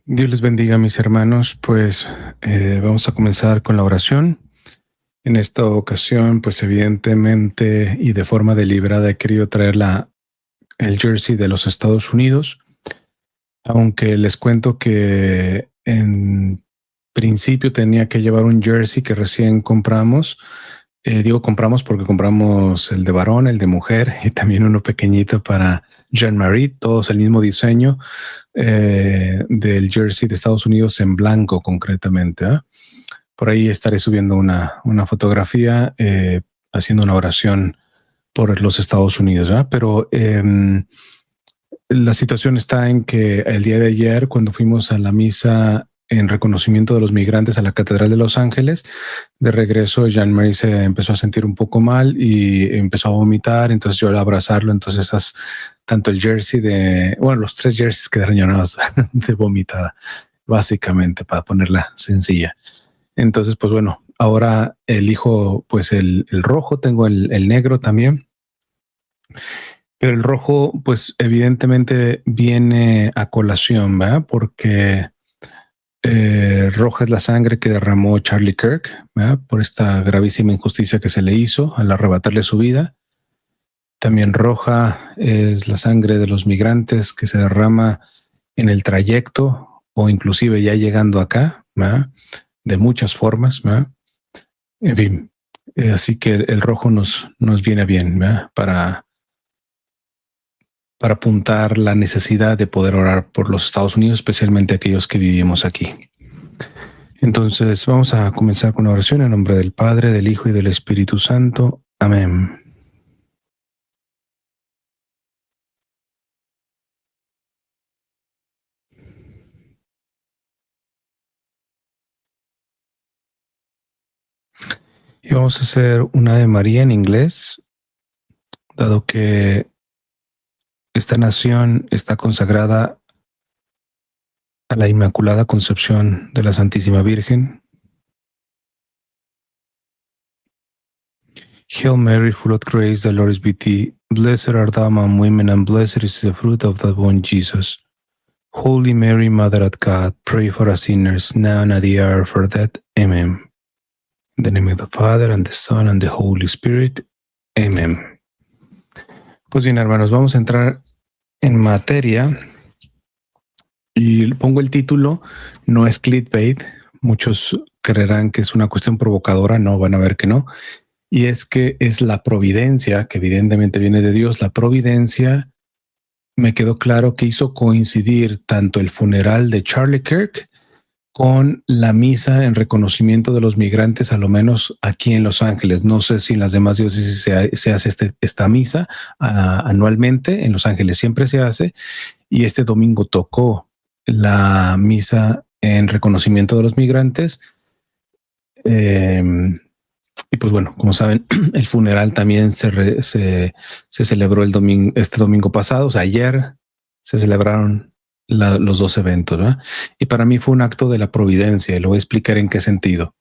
Dios les bendiga, mis hermanos. Pues vamos a comenzar con la oración. En esta ocasión, pues evidentemente y de forma deliberada he querido traer el jersey de los Estados Unidos, aunque les cuento que en principio tenía que llevar un jersey que recién compramos. Digo compramos porque compramos el de varón, el de mujer y también uno pequeñito para Jean-Marie, todos el mismo diseño del jersey de Estados Unidos en blanco concretamente. Por ahí estaré subiendo una fotografía haciendo una oración por los Estados Unidos. Pero la situación está en que el día de ayer, cuando fuimos a la misa en reconocimiento de los migrantes a la Catedral de Los Ángeles, de regreso Jean-Marie se empezó a sentir un poco mal y empezó a vomitar. Entonces yo al abrazarlo, entonces tanto el jersey los 3 jerseys quedaron llenados de vomitada, básicamente, para ponerla sencilla. Entonces, pues bueno, ahora elijo pues el rojo, tengo el negro también. Pero el rojo, pues evidentemente viene a colación, ¿verdad? Porque roja es la sangre que derramó Charlie Kirk, ¿verdad? Por esta gravísima injusticia que se le hizo al arrebatarle su vida. También roja es la sangre de los migrantes que se derrama en el trayecto o inclusive ya llegando acá, ¿verdad? De muchas formas, ¿verdad? En fin, así que el rojo nos viene bien, ¿verdad? Para apuntar la necesidad de poder orar por los Estados Unidos, especialmente aquellos que vivimos aquí. Entonces vamos a comenzar con la oración en nombre del Padre, del Hijo y del Espíritu Santo. Amén. Y vamos a hacer una Ave María en inglés, dado que esta nación está consagrada a la Inmaculada Concepción de la Santísima Virgen. Hail Mary, full of grace, the Lord is with thee. Blessed art thou among women, and blessed is the fruit of thy womb, Jesus. Holy Mary, Mother of God, pray for us sinners, now and at the hour of our death. Amen. In the name of the Father, and the Son, and the Holy Spirit. Amen. Pues bien, hermanos, vamos a entrar en materia y pongo el título, no es clickbait. Muchos creerán que es una cuestión provocadora, no, van a ver que no. Y es que es la providencia, que evidentemente viene de Dios. La providencia, me quedó claro que hizo coincidir tanto el funeral de Charlie Kirk con la misa en reconocimiento de los migrantes, a lo menos aquí en Los Ángeles. No sé si en las demás diócesis se hace esta misa anualmente. En Los Ángeles siempre se hace, y este domingo tocó la misa en reconocimiento de los migrantes. Y pues bueno, como saben, el funeral también se celebró este domingo pasado, o sea, ayer se celebraron los 2 eventos, ¿verdad? Y para mí fue un acto de la providencia, y lo voy a explicar en qué sentido.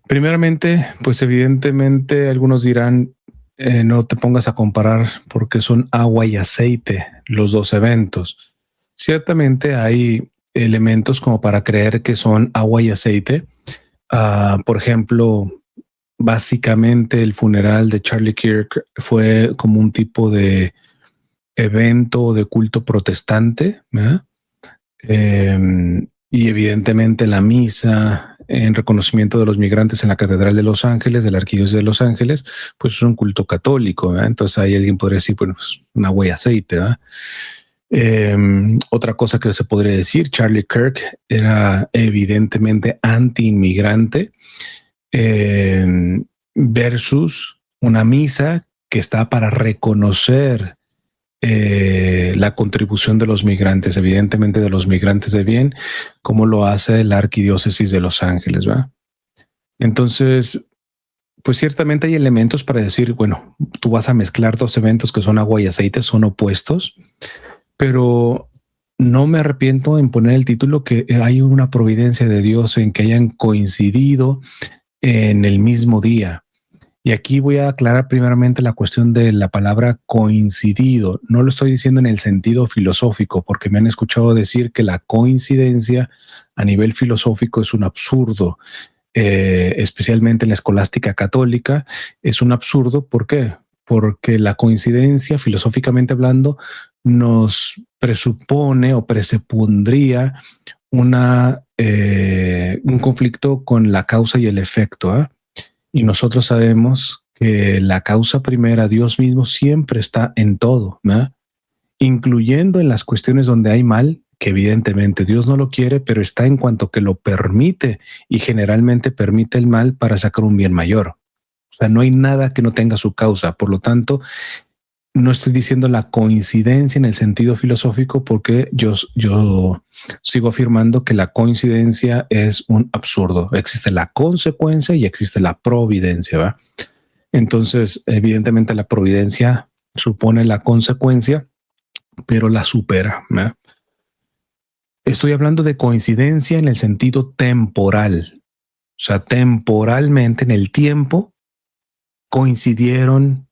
Primeramente, pues evidentemente algunos dirán, no te pongas a comparar porque son agua y aceite los 2 eventos. Ciertamente hay elementos como para creer que son agua y aceite. Por ejemplo, básicamente el funeral de Charlie Kirk fue como un tipo de evento de culto protestante, ¿verdad? Y evidentemente la misa en reconocimiento de los migrantes en la Catedral de Los Ángeles, de la Arquidiócesis de Los Ángeles, pues es un culto católico, ¿verdad? Entonces ahí alguien podría decir, bueno, pues una agua y aceite, ¿verdad? Otra cosa que se podría decir, Charlie Kirk era evidentemente anti-inmigrante, versus una misa que está para reconocer la contribución de los migrantes, evidentemente de los migrantes de bien, como lo hace la Arquidiócesis de Los Ángeles, ¿verdad? Entonces, pues ciertamente hay elementos para decir, bueno, tú vas a mezclar 2 eventos que son agua y aceite, son opuestos, pero no me arrepiento en poner el título que hay una providencia de Dios en que hayan coincidido en el mismo día. Y aquí voy a aclarar primeramente la cuestión de la palabra coincidido. No lo estoy diciendo en el sentido filosófico, porque me han escuchado decir que la coincidencia a nivel filosófico es un absurdo, especialmente en la escolástica católica. Es un absurdo. ¿Por qué? Porque la coincidencia, filosóficamente hablando, nos presupone o presupondría un conflicto con la causa y el efecto, ¿eh? Y nosotros sabemos que la causa primera, Dios mismo, siempre está en todo, ¿no? Incluyendo en las cuestiones donde hay mal, que evidentemente Dios no lo quiere, pero está en cuanto que lo permite, y generalmente permite el mal para sacar un bien mayor. O sea, no hay nada que no tenga su causa. Por lo tanto, no estoy diciendo la coincidencia en el sentido filosófico, porque yo sigo afirmando que la coincidencia es un absurdo. Existe la consecuencia y existe la providencia, ¿va? Entonces, evidentemente la providencia supone la consecuencia, pero la supera, ¿va? Estoy hablando de coincidencia en el sentido temporal. O sea, temporalmente en el tiempo coincidieron,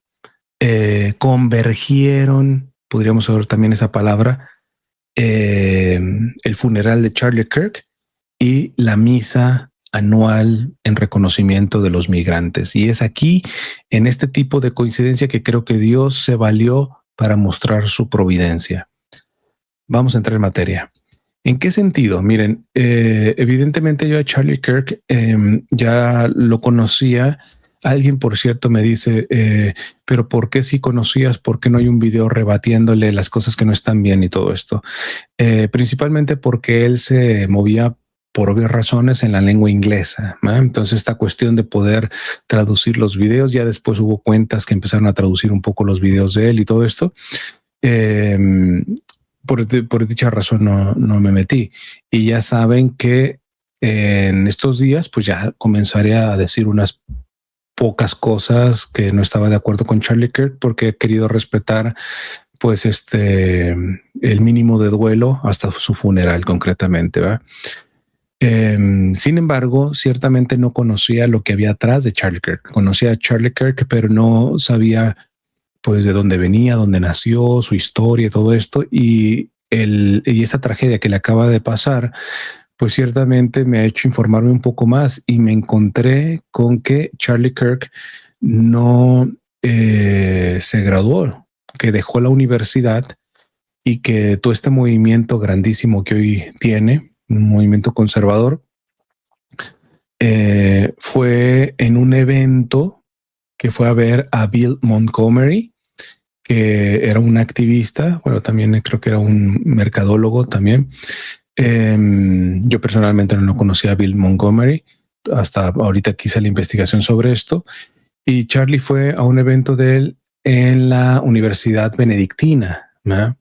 convergieron, podríamos ver también esa palabra, el funeral de Charlie Kirk y la misa anual en reconocimiento de los migrantes. Y es aquí, en este tipo de coincidencia, que creo que Dios se valió para mostrar su providencia. Vamos a entrar en materia. ¿En qué sentido? Miren, evidentemente yo a Charlie Kirk ya lo conocía. Alguien, por cierto, me dice, pero ¿por qué si conocías? ¿Por qué no hay un video rebatiéndole las cosas que no están bien y todo esto? Principalmente porque él se movía por obvias razones en la lengua inglesa, ¿no? Entonces esta cuestión de poder traducir los videos, ya después hubo cuentas que empezaron a traducir un poco los videos de él y todo esto. Eh, por dicha razón no me metí. Y ya saben que en estos días pues ya comenzaré a decir unas pocas cosas que no estaba de acuerdo con Charlie Kirk, porque he querido respetar pues el mínimo de duelo hasta su funeral concretamente, ¿va? Sin embargo, ciertamente no conocía lo que había atrás de Charlie Kirk. Conocía a Charlie Kirk, pero no sabía pues de dónde venía, dónde nació, su historia y todo esto. Y esta tragedia que le acaba de pasar, pues ciertamente me ha hecho informarme un poco más, y me encontré con que Charlie Kirk no se graduó, que dejó la universidad, y que todo este movimiento grandísimo que hoy tiene, un movimiento conservador, fue en un evento que fue a ver a Bill Montgomery, que era un activista, bueno, también creo que era un mercadólogo también. Yo personalmente no conocía a Bill Montgomery, hasta ahorita quise la investigación sobre esto, y Charlie fue a un evento de él en la Universidad Benedictina, ¿no?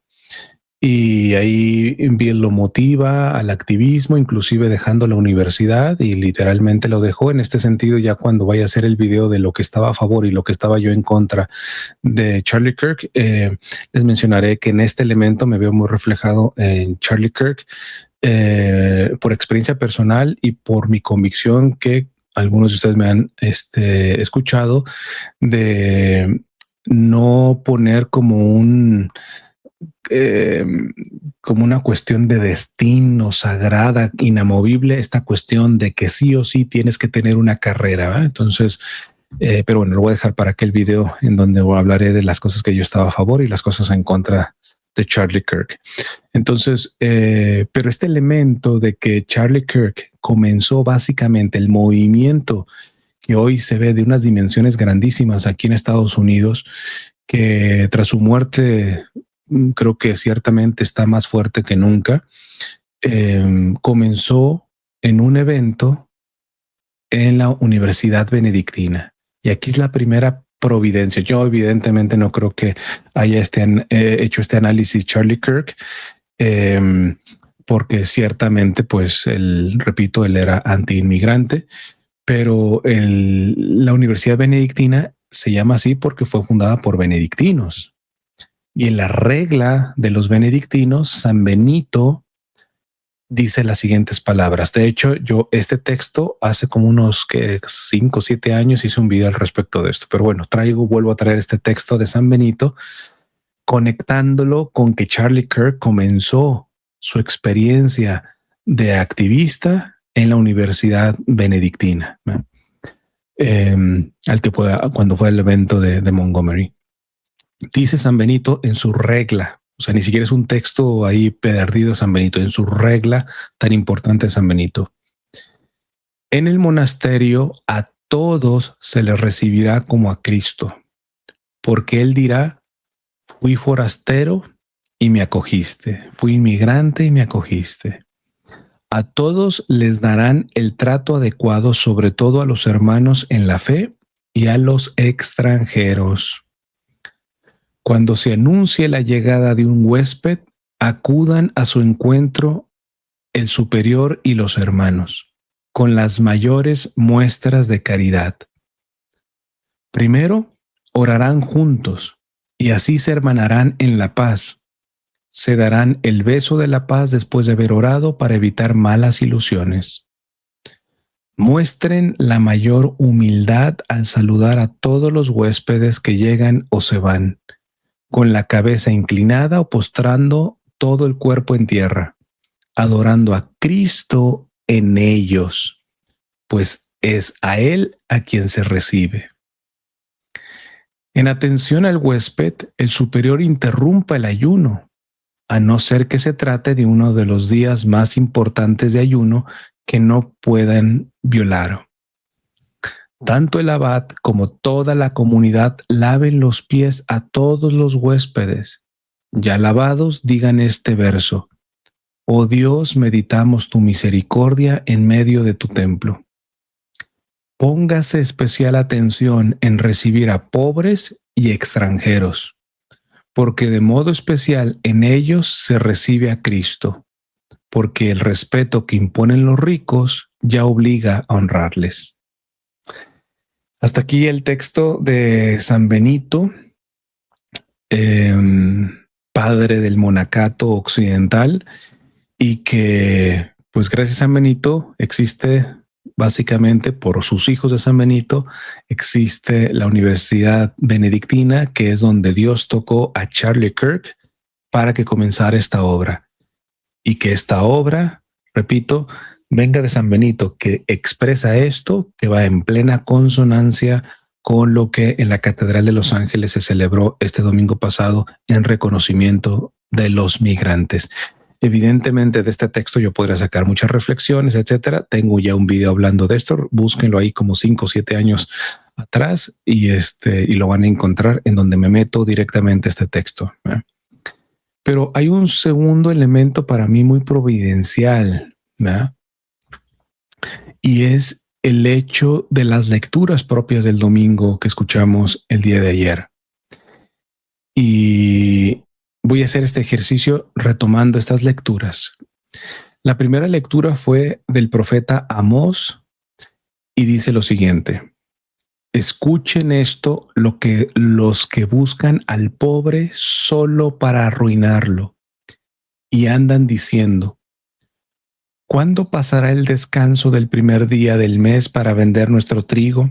Y ahí Bill lo motiva al activismo, inclusive dejando la universidad, y literalmente lo dejó. En este sentido, ya cuando vaya a hacer el video de lo que estaba a favor y lo que estaba yo en contra de Charlie Kirk, les mencionaré que en este elemento me veo muy reflejado en Charlie Kirk, por experiencia personal y por mi convicción, que algunos de ustedes me han escuchado, de no poner eh, como una cuestión de destino sagrada, inamovible, esta cuestión de que sí o sí tienes que tener una carrera, ¿verdad? Entonces, pero bueno, lo voy a dejar para aquel video en donde hablaré de las cosas que yo estaba a favor y las cosas en contra de Charlie Kirk. Entonces, pero este elemento de que Charlie Kirk comenzó básicamente el movimiento que hoy se ve de unas dimensiones grandísimas aquí en Estados Unidos, que tras su muerte creo que ciertamente está más fuerte que nunca. Comenzó en un evento en la Universidad Benedictina. Y aquí es la primera providencia. Yo evidentemente no creo que haya hecho este análisis Charlie Kirk, porque ciertamente, pues, repito, él era anti-inmigrante, pero la Universidad Benedictina se llama así porque fue fundada por benedictinos. Y en la regla de los benedictinos, San Benito dice las siguientes palabras. De hecho, yo este texto hace como unos 5 o 7 años hice un video al respecto de esto. Pero bueno, vuelvo a traer este texto de San Benito, conectándolo con que Charlie Kirk comenzó su experiencia de activista en la Universidad Benedictina, ¿no? Al que fue cuando fue el evento de Montgomery. Dice San Benito en su regla, o sea, ni siquiera es un texto ahí perdido San Benito, en su regla tan importante de San Benito. En el monasterio a todos se les recibirá como a Cristo, porque él dirá: fui forastero y me acogiste, fui inmigrante y me acogiste. A todos les darán el trato adecuado, sobre todo a los hermanos en la fe y a los extranjeros. Cuando se anuncie la llegada de un huésped, acudan a su encuentro el superior y los hermanos, con las mayores muestras de caridad. Primero, orarán juntos, y así se hermanarán en la paz. Se darán el beso de la paz después de haber orado para evitar malas ilusiones. Muestren la mayor humildad al saludar a todos los huéspedes que llegan o se van, con la cabeza inclinada o postrando todo el cuerpo en tierra, adorando a Cristo en ellos, pues es a Él a quien se recibe. En atención al huésped, el superior interrumpa el ayuno, a no ser que se trate de uno de los días más importantes de ayuno que no puedan violar. Tanto el abad como toda la comunidad laven los pies a todos los huéspedes. Ya lavados, digan este verso: oh Dios, meditamos tu misericordia en medio de tu templo. Póngase especial atención en recibir a pobres y extranjeros, porque de modo especial en ellos se recibe a Cristo, porque el respeto que imponen los ricos ya obliga a honrarles. Hasta aquí el texto de San Benito, padre del monacato occidental, y que, pues gracias a San Benito, existe básicamente por sus hijos de San Benito, existe la Universidad Benedictina, que es donde Dios tocó a Charlie Kirk para que comenzara esta obra. Y que esta obra, repito, venga de San Benito, que expresa esto, que va en plena consonancia con lo que en la Catedral de Los Ángeles se celebró este domingo pasado en reconocimiento de los migrantes. Evidentemente de este texto yo podría sacar muchas reflexiones, etcétera. Tengo ya un video hablando de esto, búsquenlo ahí como 5 o 7 años atrás y lo van a encontrar en donde me meto directamente este texto, ¿eh? Pero hay un segundo elemento para mí muy providencial, ¿verdad? Y es el hecho de las lecturas propias del domingo que escuchamos el día de ayer. Y voy a hacer este ejercicio retomando estas lecturas. La primera lectura fue del profeta Amós y dice lo siguiente: escuchen esto, los que buscan al pobre solo para arruinarlo y andan diciendo: ¿cuándo pasará el descanso del primer día del mes para vender nuestro trigo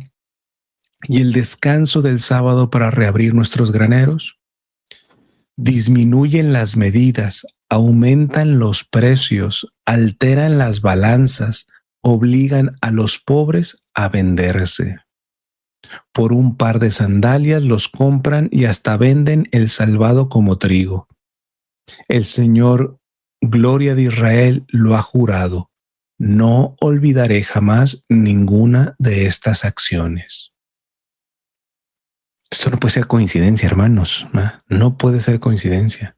y el descanso del sábado para reabrir nuestros graneros? Disminuyen las medidas, aumentan los precios, alteran las balanzas, obligan a los pobres a venderse. Por un par de sandalias los compran y hasta venden el salvado como trigo. El Señor, gloria de Israel, lo ha jurado: no olvidaré jamás ninguna de estas acciones. Esto no puede ser coincidencia, hermanos, ¿no? No puede ser coincidencia.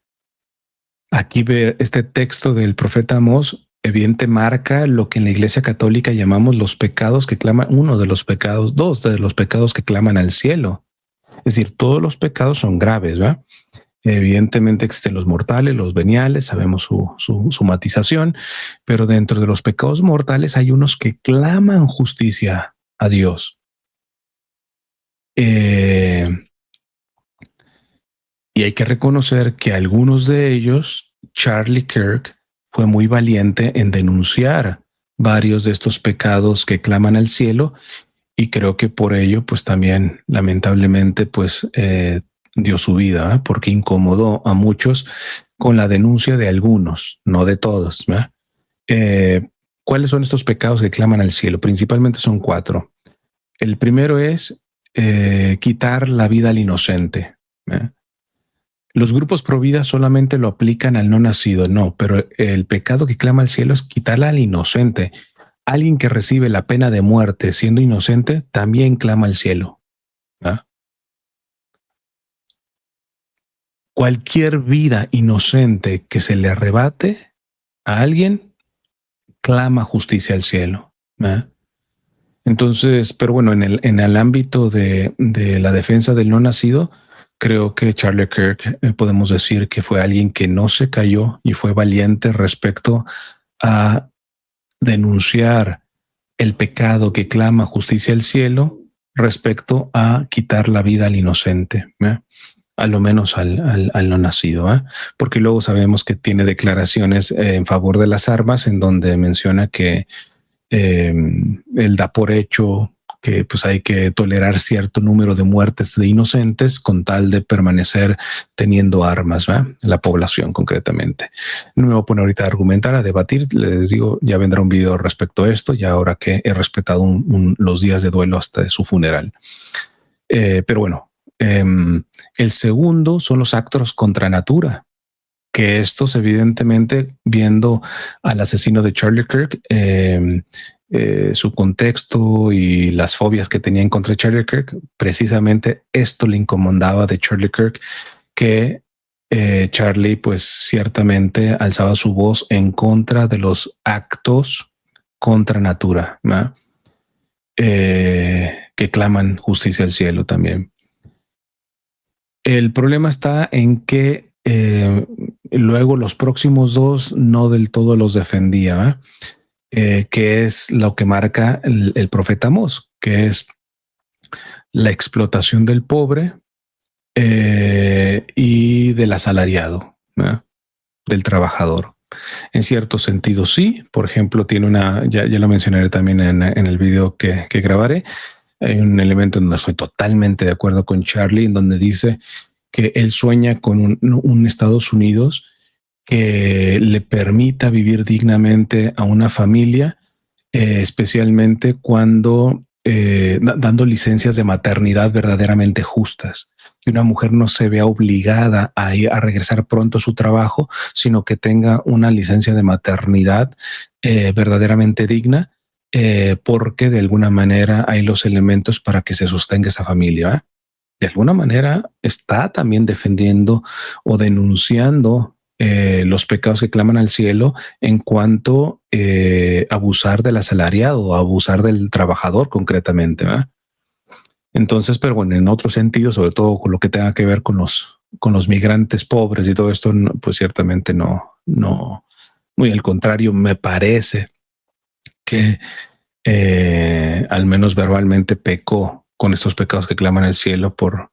Aquí ver este texto del profeta Amós evidente marca lo que en la Iglesia Católica llamamos los pecados que claman, dos de los pecados que claman al cielo. Es decir, todos los pecados son graves, ¿verdad? Evidentemente existen los mortales, los veniales, sabemos su matización, pero dentro de los pecados mortales hay unos que claman justicia a Dios. Y hay que reconocer que algunos de ellos, Charlie Kirk fue muy valiente en denunciar varios de estos pecados que claman al cielo, y creo que por ello, pues también lamentablemente, pues dio su vida, porque incomodó a muchos con la denuncia de algunos, no de todos. ¿Cuáles son estos pecados que claman al cielo? Principalmente son 4. El primero es quitar la vida al inocente. Los grupos pro vida solamente lo aplican al no nacido, no, pero el pecado que clama al cielo es quitarla al inocente. Alguien que recibe la pena de muerte siendo inocente también clama al cielo. ¿Ah? Cualquier vida inocente que se le arrebate a alguien clama justicia al cielo. ¿Ah? Entonces, pero bueno, en el ámbito de la defensa del no nacido, creo que Charlie Kirk podemos decir que fue alguien que no se cayó y fue valiente respecto a denunciar el pecado que clama justicia al cielo respecto a quitar la vida al inocente, a lo menos al no nacido, porque luego sabemos que tiene declaraciones en favor de las armas en donde menciona que él da por hecho que pues hay que tolerar cierto número de muertes de inocentes con tal de permanecer teniendo armas, la población concretamente. No me voy a poner ahorita a argumentar, a debatir, les digo, ya vendrá un video respecto a esto, ya ahora que he respetado los días de duelo hasta de su funeral. Pero bueno, el segundo son los actos contra natura, que estos evidentemente, viendo al asesino de Charlie Kirk, su contexto y las fobias que tenía en contra de Charlie Kirk, precisamente esto le incomodaba de Charlie Kirk, que Charlie pues ciertamente alzaba su voz en contra de los actos contra natura, que claman justicia al cielo también. El problema está en que luego los próximos 2 no del todo los defendía, que es lo que marca el profeta Amós, que es la explotación del pobre y del asalariado, del trabajador. En cierto sentido, sí. Por ejemplo, tiene ya lo mencionaré también en el video que grabaré. Hay un elemento en donde estoy totalmente de acuerdo con Charlie, en donde dice que él sueña con un Estados Unidos que le permita vivir dignamente a una familia, especialmente cuando dando licencias de maternidad verdaderamente justas, que una mujer no se vea obligada a regresar pronto a su trabajo, sino que tenga una licencia de maternidad verdaderamente digna, porque de alguna manera hay los elementos para que se sostenga esa familia. De alguna manera está también defendiendo o denunciando los pecados que claman al cielo en cuanto abusar del asalariado o abusar del trabajador concretamente. Entonces, pero bueno, en otro sentido, sobre todo con lo que tenga que ver con los migrantes pobres y todo esto, pues ciertamente no, muy al contrario, me parece que al menos verbalmente pecó con estos pecados que claman al cielo por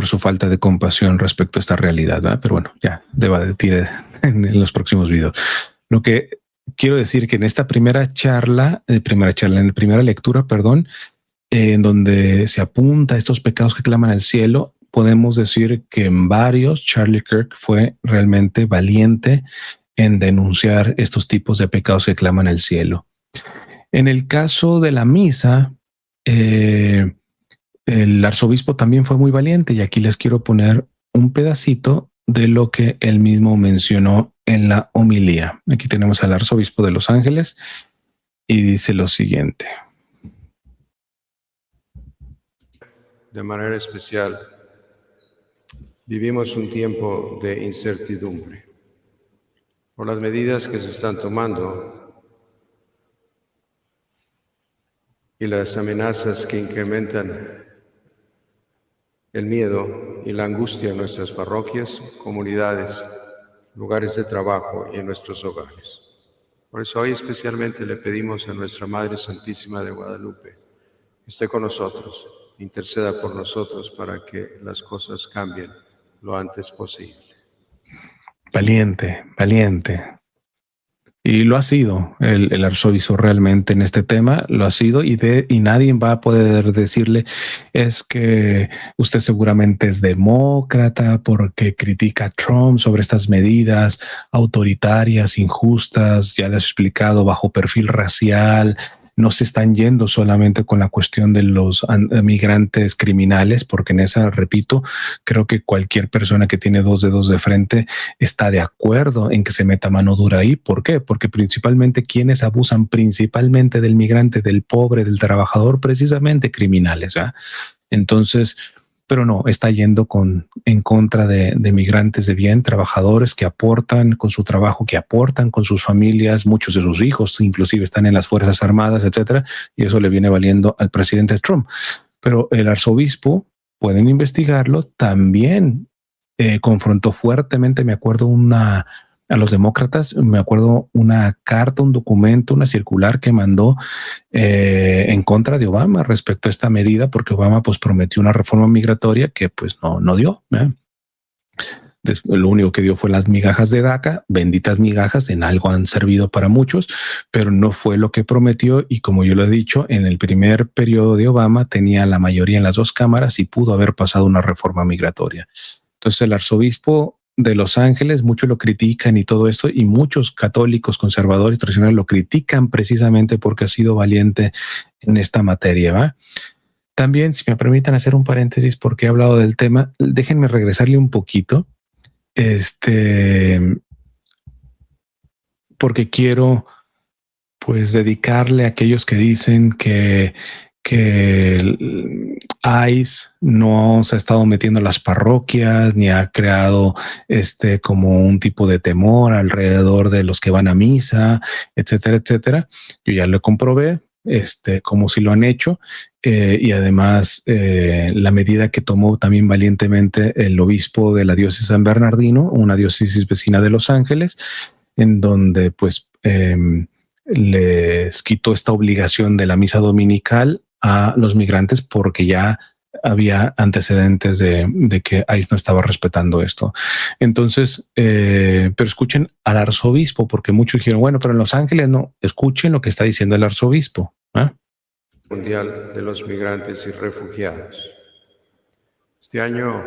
su falta de compasión respecto a esta realidad, ¿verdad? Pero bueno, ya debatiré en los próximos videos. Lo que quiero decir que en esta en la primera lectura, perdón, en donde se apunta a estos pecados que claman al cielo, podemos decir que en varios Charlie Kirk fue realmente valiente en denunciar estos tipos de pecados que claman al cielo. En el caso de la misa, el arzobispo también fue muy valiente, y aquí les quiero poner un pedacito de lo que él mismo mencionó en la homilía. Aquí tenemos al arzobispo de Los Ángeles y dice lo siguiente. De manera especial, vivimos un tiempo de incertidumbre por las medidas que se están tomando y las amenazas que incrementan el miedo y la angustia en nuestras parroquias, comunidades, lugares de trabajo y en nuestros hogares. Por eso hoy especialmente le pedimos a nuestra Madre Santísima de Guadalupe que esté con nosotros, interceda por nosotros para que las cosas cambien lo antes posible. Valiente, valiente. Y lo ha sido el arzobispo realmente en este tema, lo ha sido, y nadie va a poder decirle es que usted seguramente es demócrata porque critica a Trump sobre estas medidas autoritarias, injustas, ya les he explicado, bajo perfil racial. No se están yendo solamente con la cuestión de los migrantes criminales, porque en esa, repito, creo que cualquier persona que tiene dos dedos de frente está de acuerdo en que se meta mano dura ahí. ¿Por qué? Porque principalmente quienes abusan principalmente del migrante, del pobre, del trabajador, precisamente criminales. ¿verdad? Entonces, pero no, está yendo en contra de migrantes de bien, trabajadores que aportan con su trabajo, que aportan con sus familias, muchos de sus hijos inclusive están en las Fuerzas Armadas, etcétera, y eso le viene valiendo al presidente Trump. Pero el arzobispo, pueden investigarlo, también confrontó fuertemente, me acuerdo, a los demócratas, me acuerdo una carta, un documento, una circular que mandó en contra de Obama respecto a esta medida, porque Obama pues prometió una reforma migratoria que pues no dio. Lo único que dio fue las migajas de DACA, benditas migajas, en algo han servido para muchos, pero no fue lo que prometió. Y como yo lo he dicho, en el primer periodo de Obama tenía la mayoría en las dos cámaras y pudo haber pasado una reforma migratoria. Entonces el arzobispo de Los Ángeles, muchos lo critican y todo esto, y muchos católicos, conservadores, tradicionales lo critican precisamente porque ha sido valiente en esta materia, ¿va? También, si me permiten hacer un paréntesis porque he hablado del tema, déjenme regresarle un poquito, porque quiero pues dedicarle a aquellos que dicen que el ICE no se ha estado metiendo en las parroquias ni ha creado como un tipo de temor alrededor de los que van a misa, etcétera, etcétera. Yo ya lo comprobé, como si lo han hecho, y además la medida que tomó también valientemente el obispo de la diócesis San Bernardino, una diócesis vecina de Los Ángeles, en donde pues les quitó esta obligación de la misa dominical a los migrantes porque ya había antecedentes de que ICE no estaba respetando esto. Entonces, pero escuchen al arzobispo, porque muchos dijeron, bueno, pero en Los Ángeles no, escuchen lo que está diciendo el arzobispo. Mundial de los Migrantes y Refugiados. Este año,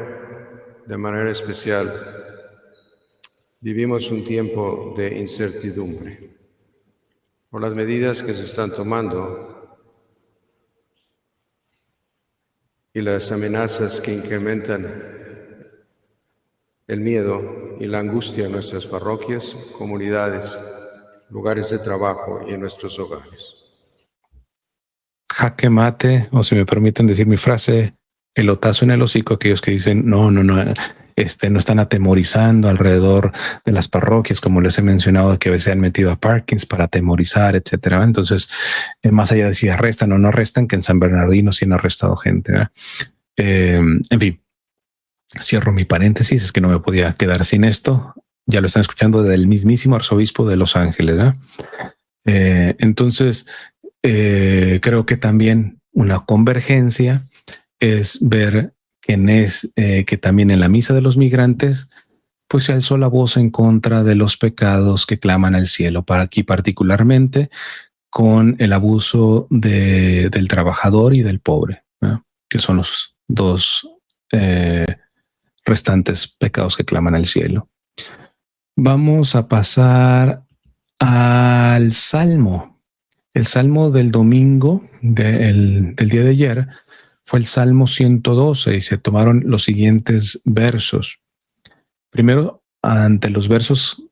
de manera especial, vivimos un tiempo de incertidumbre por las medidas que se están tomando y las amenazas que incrementan el miedo y la angustia en nuestras parroquias, comunidades, lugares de trabajo y en nuestros hogares. Jaque mate, o si me permiten decir mi frase, pelotazo en el hocico a aquellos que dicen no están atemorizando alrededor de las parroquias, como les he mencionado, que a veces se han metido a parkings para atemorizar, etcétera. Entonces, más allá de si arrestan o no arrestan, que en San Bernardino sí han arrestado gente. En fin, cierro mi paréntesis, es que no me podía quedar sin esto. Ya lo están escuchando del mismísimo arzobispo de Los Ángeles. Entonces, creo que también una convergencia es ver que también en la misa de los migrantes pues se alzó la voz en contra de los pecados que claman al cielo, para aquí particularmente con el abuso del trabajador y del pobre, ¿no? Que son los dos restantes pecados que claman al cielo. Vamos a pasar al Salmo. El Salmo del domingo del día de ayer fue el Salmo 112 y se tomaron los siguientes versos. Primero, ante los versos,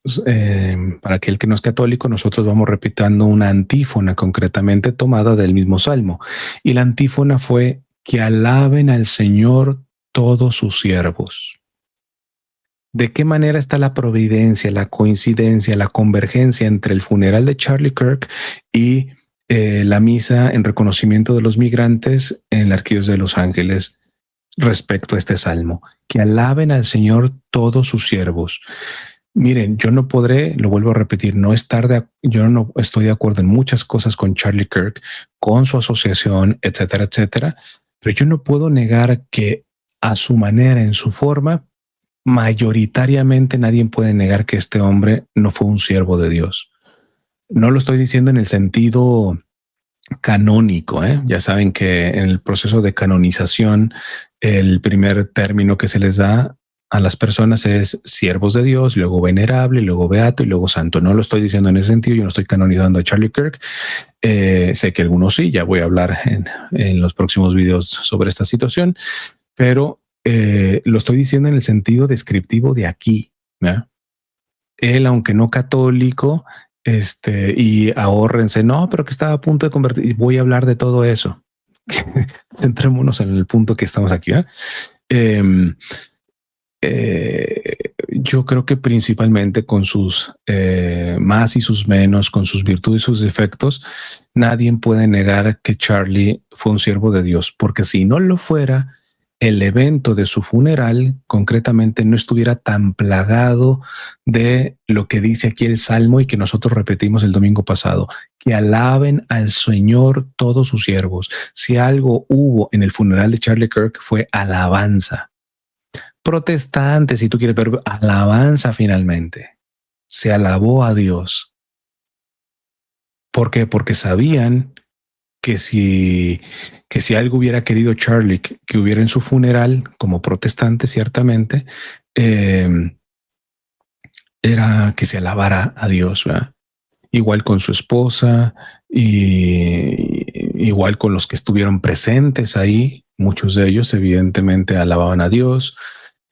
para aquel que no es católico, nosotros vamos repitiendo una antífona concretamente tomada del mismo Salmo. Y la antífona fue: que alaben al Señor todos sus siervos. ¿De qué manera está la providencia, la coincidencia, la convergencia entre el funeral de Charlie Kirk y la misa en reconocimiento de los migrantes en la Arquidiócesis de Los Ángeles respecto a este salmo? Que alaben al Señor todos sus siervos. Miren, yo no podré, lo vuelvo a repetir, yo no estoy de acuerdo en muchas cosas con Charlie Kirk, con su asociación, etcétera, etcétera, pero yo no puedo negar que a su manera, en su forma, mayoritariamente nadie puede negar que este hombre no fue un siervo de Dios. No lo estoy diciendo en el sentido canónico, ¿eh? Ya saben que en el proceso de canonización, el primer término que se les da a las personas es siervos de Dios, luego venerable, luego beato y luego santo. No lo estoy diciendo en ese sentido, yo no estoy canonizando a Charlie Kirk. Sé que algunos sí, ya voy a hablar en los próximos videos sobre esta situación, pero lo estoy diciendo en el sentido descriptivo de aquí, ¿no? Él, aunque no católico, y ahórrense, no, pero que estaba a punto de convertir, y voy a hablar de todo eso. Centrémonos en el punto que estamos aquí. Eh, yo creo que principalmente con sus más y sus menos, con sus virtudes y sus defectos, nadie puede negar que Charlie fue un siervo de Dios, porque si no lo fuera, el evento de su funeral concretamente no estuviera tan plagado de lo que dice aquí el Salmo y que nosotros repetimos el domingo pasado, que alaben al Señor todos sus siervos. Si algo hubo en el funeral de Charlie Kirk fue alabanza. Protestante, si tú quieres, pero alabanza finalmente. Se alabó a Dios. ¿Por qué? Porque sabían que si algo hubiera querido Charlie que hubiera en su funeral, como protestante ciertamente, era que se alabara a Dios, ¿verdad? Igual con su esposa y igual con los que estuvieron presentes ahí, muchos de ellos evidentemente alababan a Dios.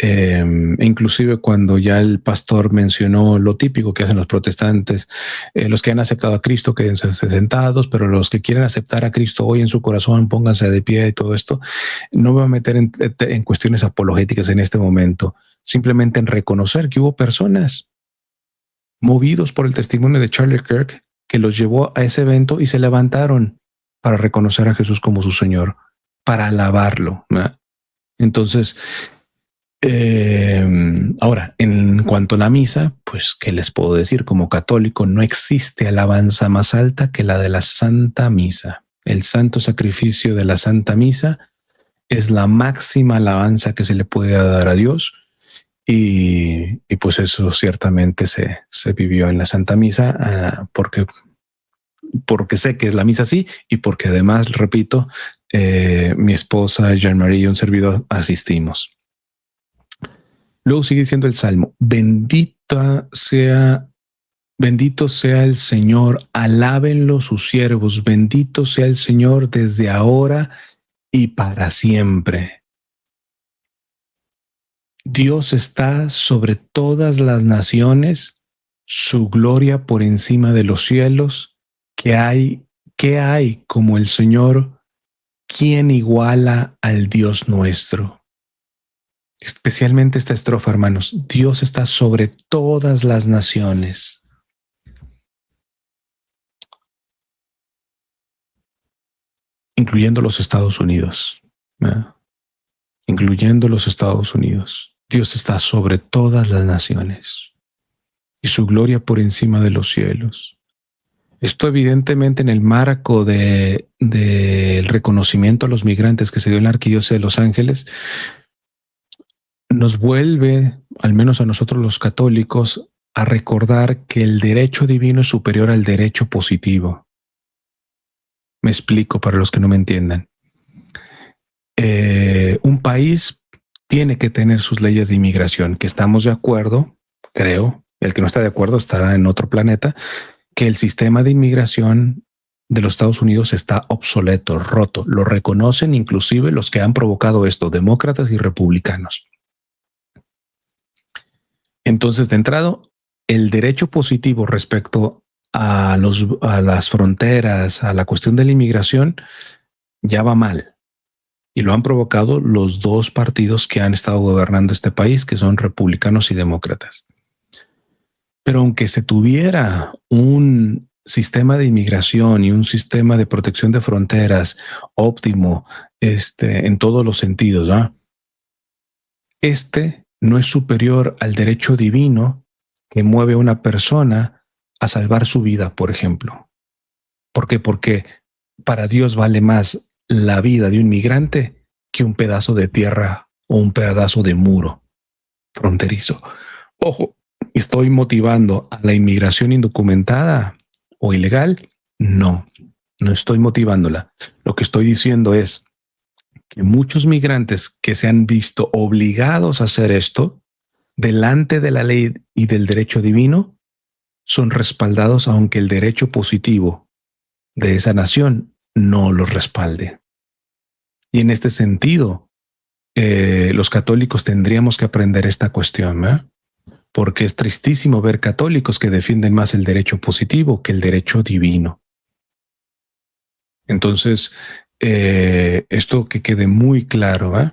Inclusive cuando ya el pastor mencionó lo típico que hacen los protestantes, los que han aceptado a Cristo quédense sentados, pero los que quieren aceptar a Cristo hoy en su corazón, pónganse de pie y todo esto. No me voy a meter en cuestiones apologéticas en este momento, simplemente en reconocer que hubo personas movidos por el testimonio de Charlie Kirk que los llevó a ese evento y se levantaron para reconocer a Jesús como su Señor, para alabarlo, ¿verdad? Entonces, ahora, en cuanto a la misa, pues, ¿qué les puedo decir? Como católico, no existe alabanza más alta que la de la Santa Misa. El santo sacrificio de la Santa Misa es la máxima alabanza que se le puede dar a Dios. Y pues eso ciertamente se vivió en la Santa Misa, porque sé que es la misa así y porque además, repito, mi esposa Jean-Marie y un servidor asistimos. Luego sigue diciendo el Salmo, bendito sea el Señor, alábenlo sus siervos, bendito sea el Señor desde ahora y para siempre. Dios está sobre todas las naciones, su gloria por encima de los cielos. ¿Qué hay como el Señor? ¿Quién iguala al Dios nuestro? Especialmente esta estrofa, hermanos. Dios está sobre todas las naciones. Incluyendo los Estados Unidos. Incluyendo los Estados Unidos. Dios está sobre todas las naciones. Y su gloria por encima de los cielos. Esto evidentemente en el marco del reconocimiento a los migrantes que se dio en la Arquidiócesis de Los Ángeles, nos vuelve, al menos a nosotros los católicos, a recordar que el derecho divino es superior al derecho positivo. Me explico para los que no me entiendan. Un país tiene que tener sus leyes de inmigración, que estamos de acuerdo, creo, el que no está de acuerdo estará en otro planeta, que el sistema de inmigración de los Estados Unidos está obsoleto, roto. Lo reconocen inclusive los que han provocado esto, demócratas y republicanos. Entonces, de entrada, el derecho positivo respecto a las fronteras, a la cuestión de la inmigración, ya va mal. Y lo han provocado los dos partidos que han estado gobernando este país, que son republicanos y demócratas. Pero aunque se tuviera un sistema de inmigración y un sistema de protección de fronteras óptimo, en todos los sentidos, ¿no? No es superior al derecho divino que mueve a una persona a salvar su vida, por ejemplo. ¿Por qué? Porque para Dios vale más la vida de un migrante que un pedazo de tierra o un pedazo de muro fronterizo. Ojo, estoy motivando a la inmigración indocumentada. o ilegal. No, no estoy motivándola. Lo que estoy diciendo es que muchos migrantes que se han visto obligados a hacer esto delante de la ley y del derecho divino son respaldados, aunque el derecho positivo de esa nación no los respalde. Y en este sentido, los católicos tendríamos que aprender esta cuestión, ¿eh? Porque es tristísimo ver católicos que defienden más el derecho positivo que el derecho divino. Entonces, esto que quede muy claro, ¿eh?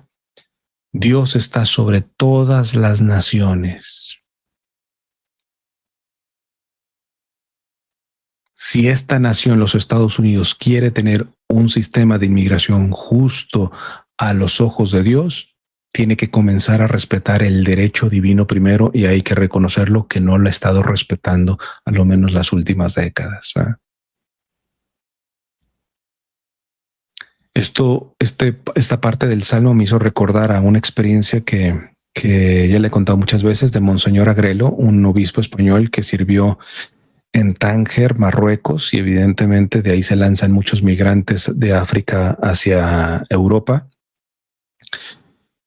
Dios está sobre todas las naciones. Si esta nación, los Estados Unidos, quiere tener un sistema de inmigración justo a los ojos de Dios, tiene que comenzar a respetar el derecho divino primero, y hay que reconocerlo que no lo ha estado respetando a lo menos las últimas décadas, ¿verdad? Esta parte del Salmo me hizo recordar a una experiencia que ya le he contado muchas veces, de Monseñor Agrelo, un obispo español que sirvió en Tánger, Marruecos, y evidentemente de ahí se lanzan muchos migrantes de África hacia Europa.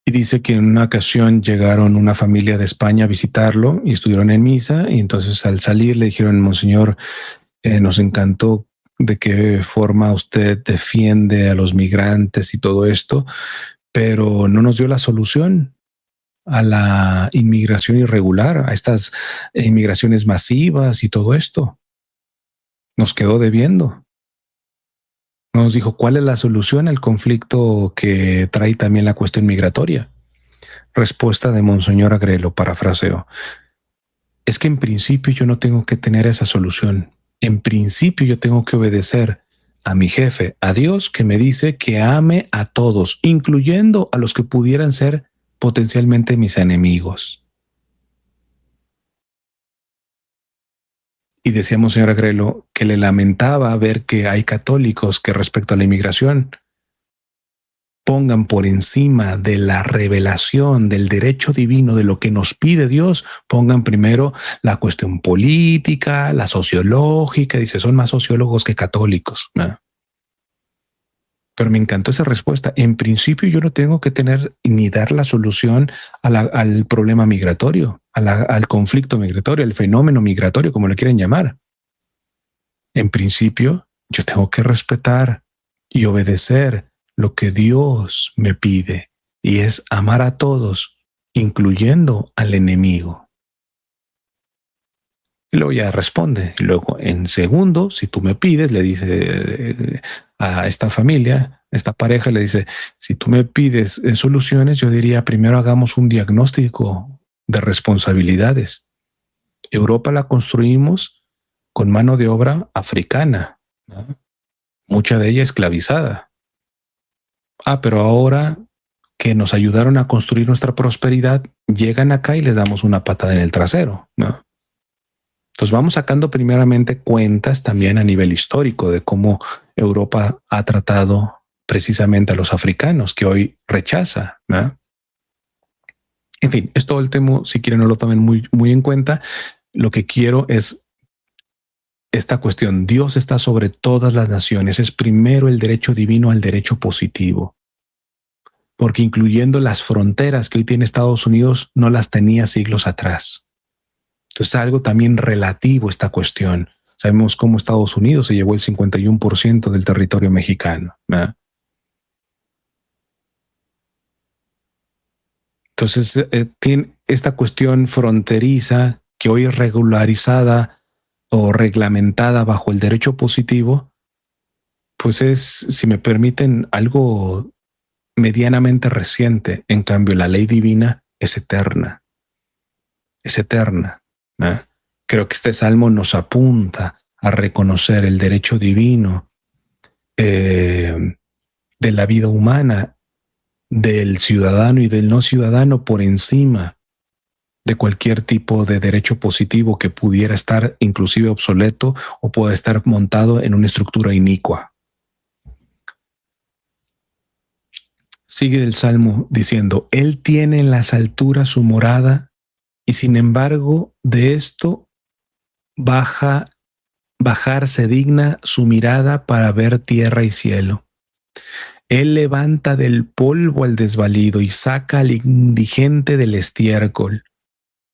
Y dice que en una ocasión llegaron una familia de España a visitarlo y estuvieron en misa, y entonces al salir le dijeron: Monseñor, nos encantó de qué forma usted defiende a los migrantes y todo esto, pero no nos dio la solución a la inmigración irregular, a estas inmigraciones masivas y todo esto. Nos quedó debiendo. Nos dijo cuál es la solución al conflicto que trae también la cuestión migratoria. Respuesta de Monseñor Agrelo, parafraseo: es que en principio yo no tengo que tener esa solución. En principio yo tengo que obedecer a mi jefe, a Dios, que me dice que ame a todos, incluyendo a los que pudieran ser potencialmente mis enemigos. Y decía Monseñor Agrelo que le lamentaba ver que hay católicos que, respecto a la inmigración, pongan por encima de la revelación del derecho divino, de lo que nos pide Dios, pongan primero la cuestión política, la sociológica. Dice, son más sociólogos que católicos, ¿no? Pero me encantó esa respuesta. En principio yo no tengo que tener ni dar la solución al problema migratorio, al conflicto migratorio, al fenómeno migratorio, como le quieren llamar. En principio yo tengo que respetar y obedecer lo que Dios me pide, y es amar a todos, incluyendo al enemigo. Y luego ya responde. Y luego, en segundo, si tú me pides, le dice a esta familia, esta pareja, le dice: si tú me pides soluciones, yo diría, primero hagamos un diagnóstico de responsabilidades. Europa la construimos con mano de obra africana, ¿no? Mucha de ella esclavizada. Pero ahora que nos ayudaron a construir nuestra prosperidad, llegan acá y les damos una patada en el trasero, ¿no? Entonces vamos sacando primeramente cuentas también a nivel histórico de cómo Europa ha tratado precisamente a los africanos, que hoy rechaza, ¿no? En fin, es todo el tema. Si quieren, no lo tomen muy en cuenta. Lo que quiero es esta cuestión: Dios está sobre todas las naciones. Es primero el derecho divino al derecho positivo, porque incluyendo las fronteras que hoy tiene Estados Unidos, no las tenía siglos atrás. Entonces, algo también relativo esta cuestión. Sabemos cómo Estados Unidos se llevó el 51% del territorio mexicano, ¿verdad? Entonces, tiene esta cuestión fronteriza que hoy es regularizada o reglamentada bajo el derecho positivo, pues es, si me permiten, algo medianamente reciente. En cambio, la ley divina es eterna. Es eterna, ¿eh? Creo que este salmo nos apunta a reconocer el derecho divino de la vida humana, del ciudadano y del no ciudadano, por encima de cualquier tipo de derecho positivo que pudiera estar inclusive obsoleto o pueda estar montado en una estructura inicua. Sigue el salmo diciendo: Él tiene en las alturas su morada, y sin embargo de esto baja bajar se digna su mirada para ver tierra y cielo. Él levanta del polvo al desvalido y saca al indigente del estiércol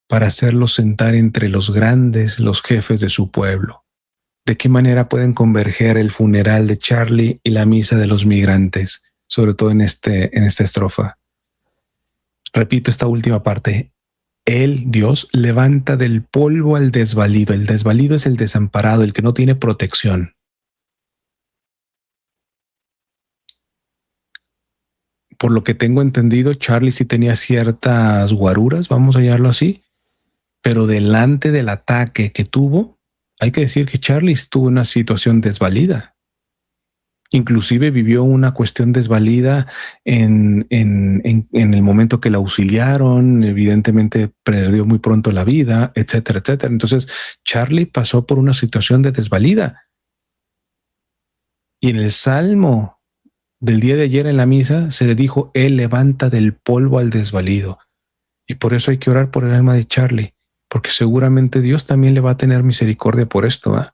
para hacerlo sentar entre los grandes, los jefes de su pueblo. ¿De qué manera pueden converger el funeral de Charlie y la misa de los migrantes? Sobre todo en esta estrofa. Repito esta última parte. Él, Dios, levanta del polvo al desvalido. El desvalido es el desamparado, el que no tiene protección. Por lo que tengo entendido, Charlie sí tenía ciertas guaruras, vamos a llamarlo así, pero delante del ataque que tuvo, hay que decir que Charlie estuvo en una situación desvalida. Inclusive vivió una cuestión desvalida en el momento que la auxiliaron, evidentemente perdió muy pronto la vida, etcétera, etcétera. Entonces, Charlie pasó por una situación de desvalida. Y en el Salmo del día de ayer en la misa se le dijo, Él levanta del polvo al desvalido. Y por eso hay que orar por el alma de Charlie, porque seguramente Dios también le va a tener misericordia por esto, ¿eh?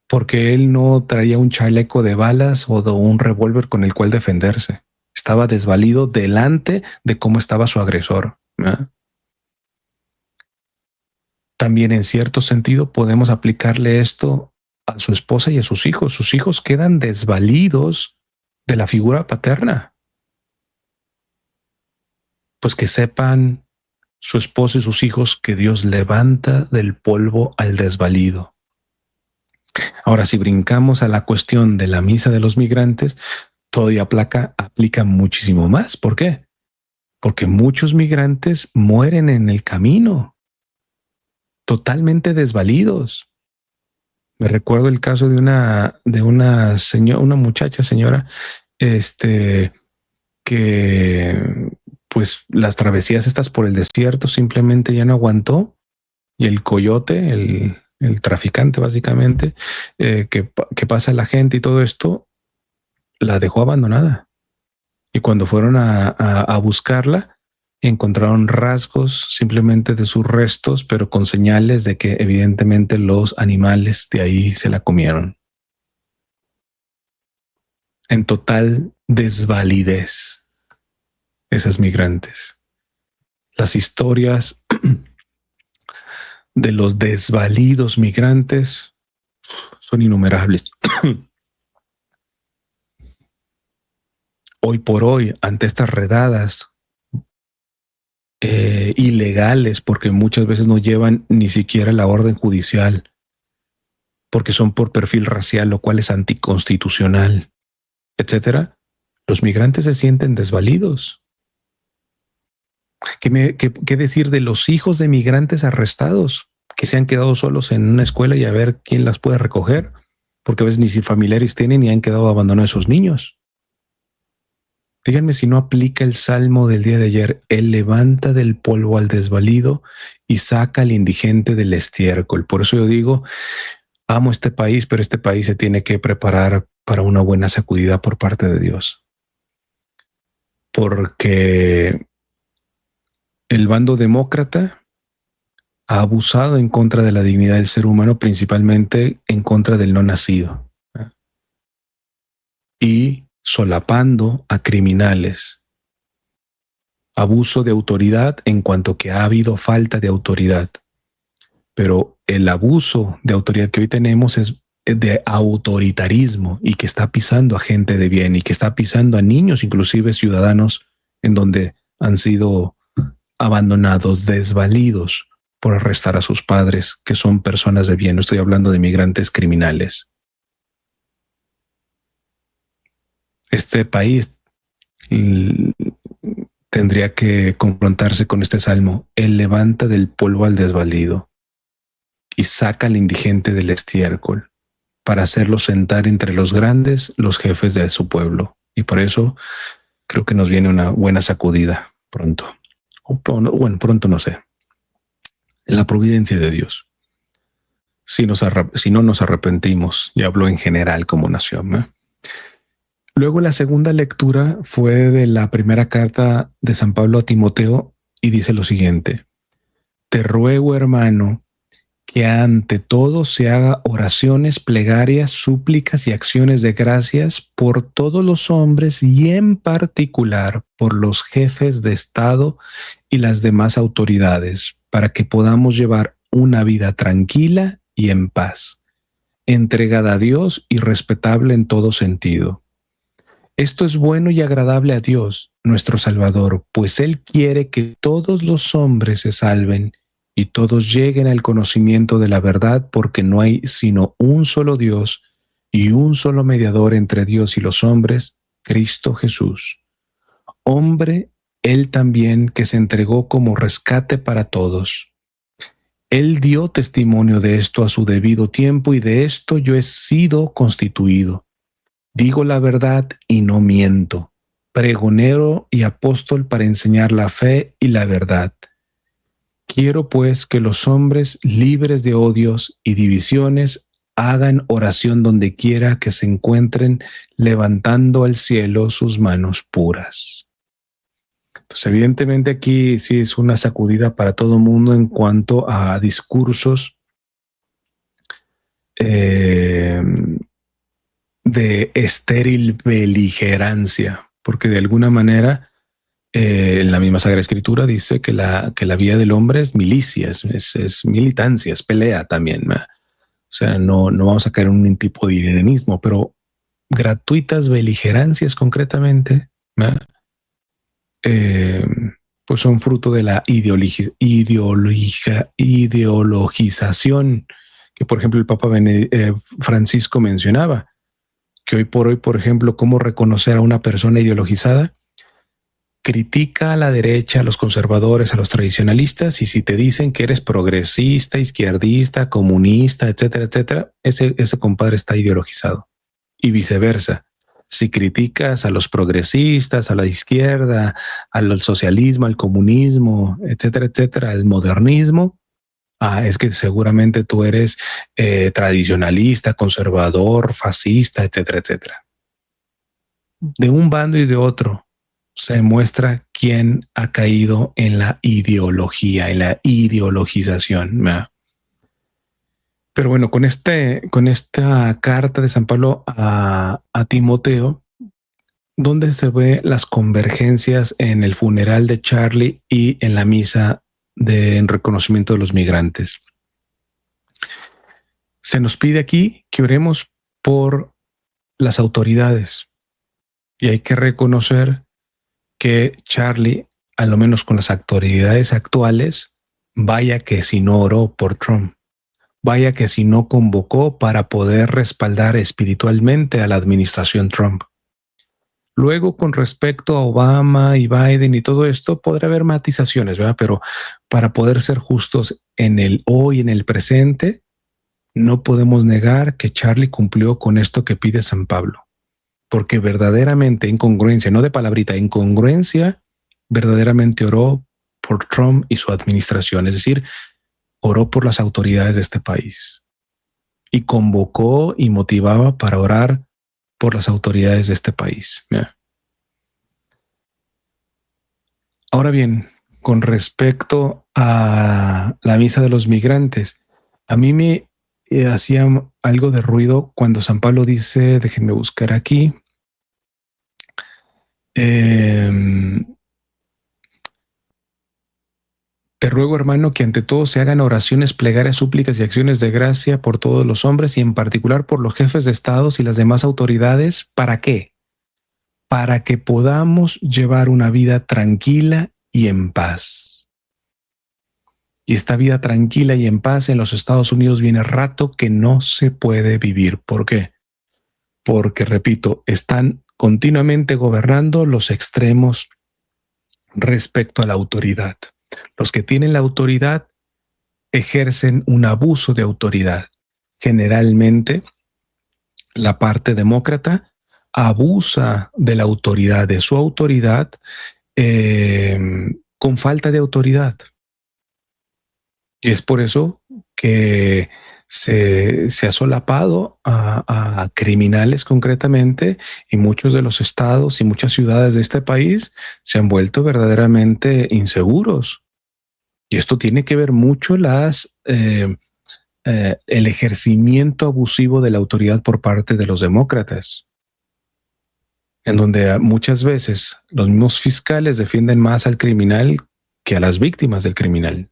Porque él no traía un chaleco de balas o un revólver con el cual defenderse. Estaba desvalido delante de cómo estaba su agresor, ¿eh? También en cierto sentido podemos aplicarle esto a su esposa y a sus hijos. Sus hijos quedan desvalidos de la figura paterna. Pues que sepan su esposa y sus hijos que Dios levanta del polvo al desvalido. Ahora, si brincamos a la cuestión de la misa de los migrantes, todavía aplica muchísimo más. ¿Por qué? Porque muchos migrantes mueren en el camino, totalmente desvalidos. Me recuerdo el caso de una señora, que pues las travesías estas por el desierto simplemente ya no aguantó y el coyote, el traficante básicamente, que pasa la gente y todo esto, la dejó abandonada. Y cuando fueron a buscarla, encontraron rasgos simplemente de sus restos, pero con señales de que evidentemente los animales de ahí se la comieron. En total desvalidez, esas migrantes. Las historias de los desvalidos migrantes son innumerables. Hoy por hoy, ante estas redadas ilegales, porque muchas veces no llevan ni siquiera la orden judicial, porque son por perfil racial, lo cual es anticonstitucional, etcétera, los migrantes se sienten desvalidos. ¿Qué decir de los hijos de migrantes arrestados que se han quedado solos en una escuela y a ver quién las puede recoger? Porque a veces ni si familiares tienen y han quedado abandonados esos niños. Díganme si no aplica el salmo del día de ayer. Él levanta del polvo al desvalido y saca al indigente del estiércol. Por eso yo digo, amo este país, pero este país se tiene que preparar para una buena sacudida por parte de Dios. Porque el bando demócrata ha abusado en contra de la dignidad del ser humano, principalmente en contra del no nacido. Y solapando a criminales. Abuso de autoridad en cuanto que ha habido falta de autoridad. Pero el abuso de autoridad que hoy tenemos es de autoritarismo y que está pisando a gente de bien y que está pisando a niños, inclusive ciudadanos, en donde han sido abandonados, desvalidos por arrestar a sus padres, que son personas de bien. No estoy hablando de migrantes criminales. Este país tendría que confrontarse con este salmo. Él levanta del polvo al desvalido y saca al indigente del estiércol para hacerlo sentar entre los grandes, los jefes de su pueblo. Y por eso creo que nos viene una buena sacudida pronto. Bueno, pronto no sé. En la providencia de Dios. Si no nos arrepentimos, y hablo en general como nación, ¿eh? Luego la segunda lectura fue de la primera carta de San Pablo a Timoteo y dice lo siguiente: te ruego, hermano, que ante todo se haga oraciones, plegarias, súplicas y acciones de gracias por todos los hombres y en particular por los jefes de Estado y las demás autoridades, para que podamos llevar una vida tranquila y en paz, entregada a Dios y respetable en todo sentido. Esto es bueno y agradable a Dios, nuestro Salvador, pues Él quiere que todos los hombres se salven y todos lleguen al conocimiento de la verdad, porque no hay sino un solo Dios y un solo mediador entre Dios y los hombres, Cristo Jesús. Hombre, Él también, que se entregó como rescate para todos. Él dio testimonio de esto a su debido tiempo, y de esto yo he sido constituido. Digo la verdad y no miento, pregonero y apóstol para enseñar la fe y la verdad. Quiero pues que los hombres libres de odios y divisiones hagan oración donde quiera que se encuentren, levantando al cielo sus manos puras. Entonces, evidentemente aquí sí es una sacudida para todo el mundo en cuanto a discursos de estéril beligerancia, porque de alguna manera en la misma Sagrada Escritura dice que la vía del hombre es milicia, es militancia, es pelea también, ¿no? O sea, no vamos a caer en un tipo de irenismo, pero gratuitas beligerancias concretamente, ¿no? Pues son fruto de la ideologización que, por ejemplo, el Papa Francisco mencionaba, que hoy por hoy, por ejemplo, cómo reconocer a una persona ideologizada. Critica a la derecha, a los conservadores, a los tradicionalistas, y si te dicen que eres progresista, izquierdista, comunista, etcétera, etcétera, ese compadre está ideologizado. Y viceversa. Si criticas a los progresistas, a la izquierda, al socialismo, al comunismo, etcétera, etcétera, al modernismo, es que seguramente tú eres tradicionalista, conservador, fascista, etcétera, etcétera. De un bando y de otro se muestra quién ha caído en la ideología, en la ideologización, ¿verdad? Pero bueno, con esta carta de San Pablo a Timoteo, donde se ve las convergencias en el funeral de Charlie y en la misa en reconocimiento de los migrantes. Se nos pide aquí que oremos por las autoridades, y hay que reconocer que Charlie, a lo menos con las autoridades actuales, vaya que si no oró por Trump, vaya que si no convocó para poder respaldar espiritualmente a la administración Trump. Luego, con respecto a Obama y Biden y todo esto, podrá haber matizaciones, ¿verdad? Pero para poder ser justos en el hoy, en el presente, no podemos negar que Charlie cumplió con esto que pide San Pablo, porque verdaderamente en congruencia, no de palabrita, en congruencia, verdaderamente oró por Trump y su administración, es decir, oró por las autoridades de este país y convocó y motivaba para orar por las autoridades de este país. Ahora bien, con respecto a la misa de los migrantes, a mí me hacía algo de ruido cuando San Pablo dice, déjenme buscar aquí, te ruego, hermano, que ante todo se hagan oraciones, plegarias, súplicas y acciones de gracia por todos los hombres y en particular por los jefes de estados y las demás autoridades. ¿Para qué? Para que podamos llevar una vida tranquila y en paz. Y esta vida tranquila y en paz en los Estados Unidos viene rato que no se puede vivir. ¿Por qué? Porque, repito, están continuamente gobernando los extremos respecto a la autoridad. Los que tienen la autoridad ejercen un abuso de autoridad. Generalmente, la parte demócrata abusa de la autoridad, de su autoridad, con falta de autoridad. Y es por eso que se ha solapado a criminales concretamente, y muchos de los estados y muchas ciudades de este país se han vuelto verdaderamente inseguros. Y esto tiene que ver mucho el ejercimiento abusivo de la autoridad por parte de los demócratas, en donde muchas veces los mismos fiscales defienden más al criminal que a las víctimas del criminal.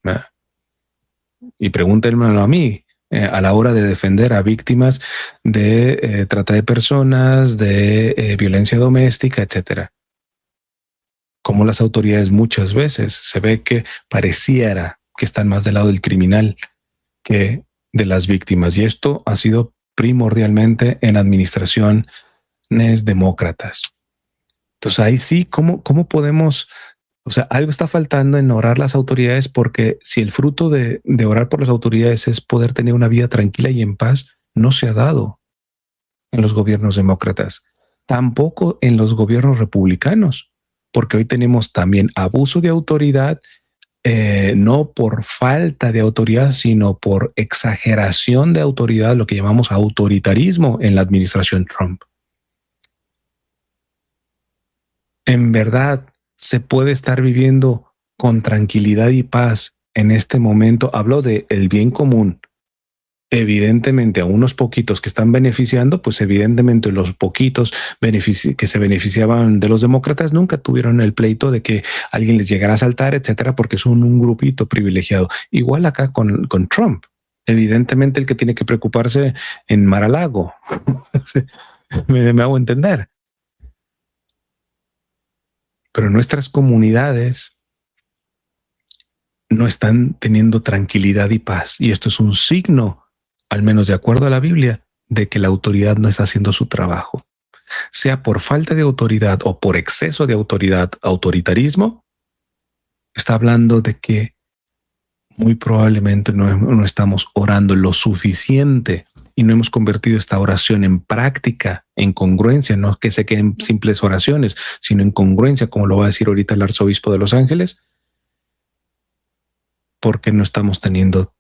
Y pregúntenmelo a mí, a la hora de defender a víctimas de trata de personas, de violencia doméstica, etcétera. Como las autoridades muchas veces se ve que pareciera que están más del lado del criminal que de las víctimas. Y esto ha sido primordialmente en administraciones demócratas. Entonces ahí sí, ¿cómo podemos? O sea, algo está faltando en orar las autoridades, porque si el fruto de orar por las autoridades es poder tener una vida tranquila y en paz, no se ha dado en los gobiernos demócratas, tampoco en los gobiernos republicanos, porque hoy tenemos también abuso de autoridad, no por falta de autoridad, sino por exageración de autoridad, lo que llamamos autoritarismo en la administración Trump. En verdad, se puede estar viviendo con tranquilidad y paz en este momento. Hablo de el bien común. Evidentemente, a unos poquitos que están beneficiando, pues evidentemente los poquitos que se beneficiaban de los demócratas nunca tuvieron el pleito de que alguien les llegara a asaltar, etcétera, porque son un grupito privilegiado. Igual acá con Trump. Evidentemente, el que tiene que preocuparse en Mar-a-Lago. me hago entender. Pero nuestras comunidades no están teniendo tranquilidad y paz. Y esto es un signo, al menos de acuerdo a la Biblia, de que la autoridad no está haciendo su trabajo. Sea por falta de autoridad o por exceso de autoridad, autoritarismo, está hablando de que muy probablemente no estamos orando lo suficiente y no hemos convertido esta oración en práctica, en congruencia, no que se queden simples oraciones, sino en congruencia, como lo va a decir ahorita el arzobispo de Los Ángeles, porque no estamos teniendo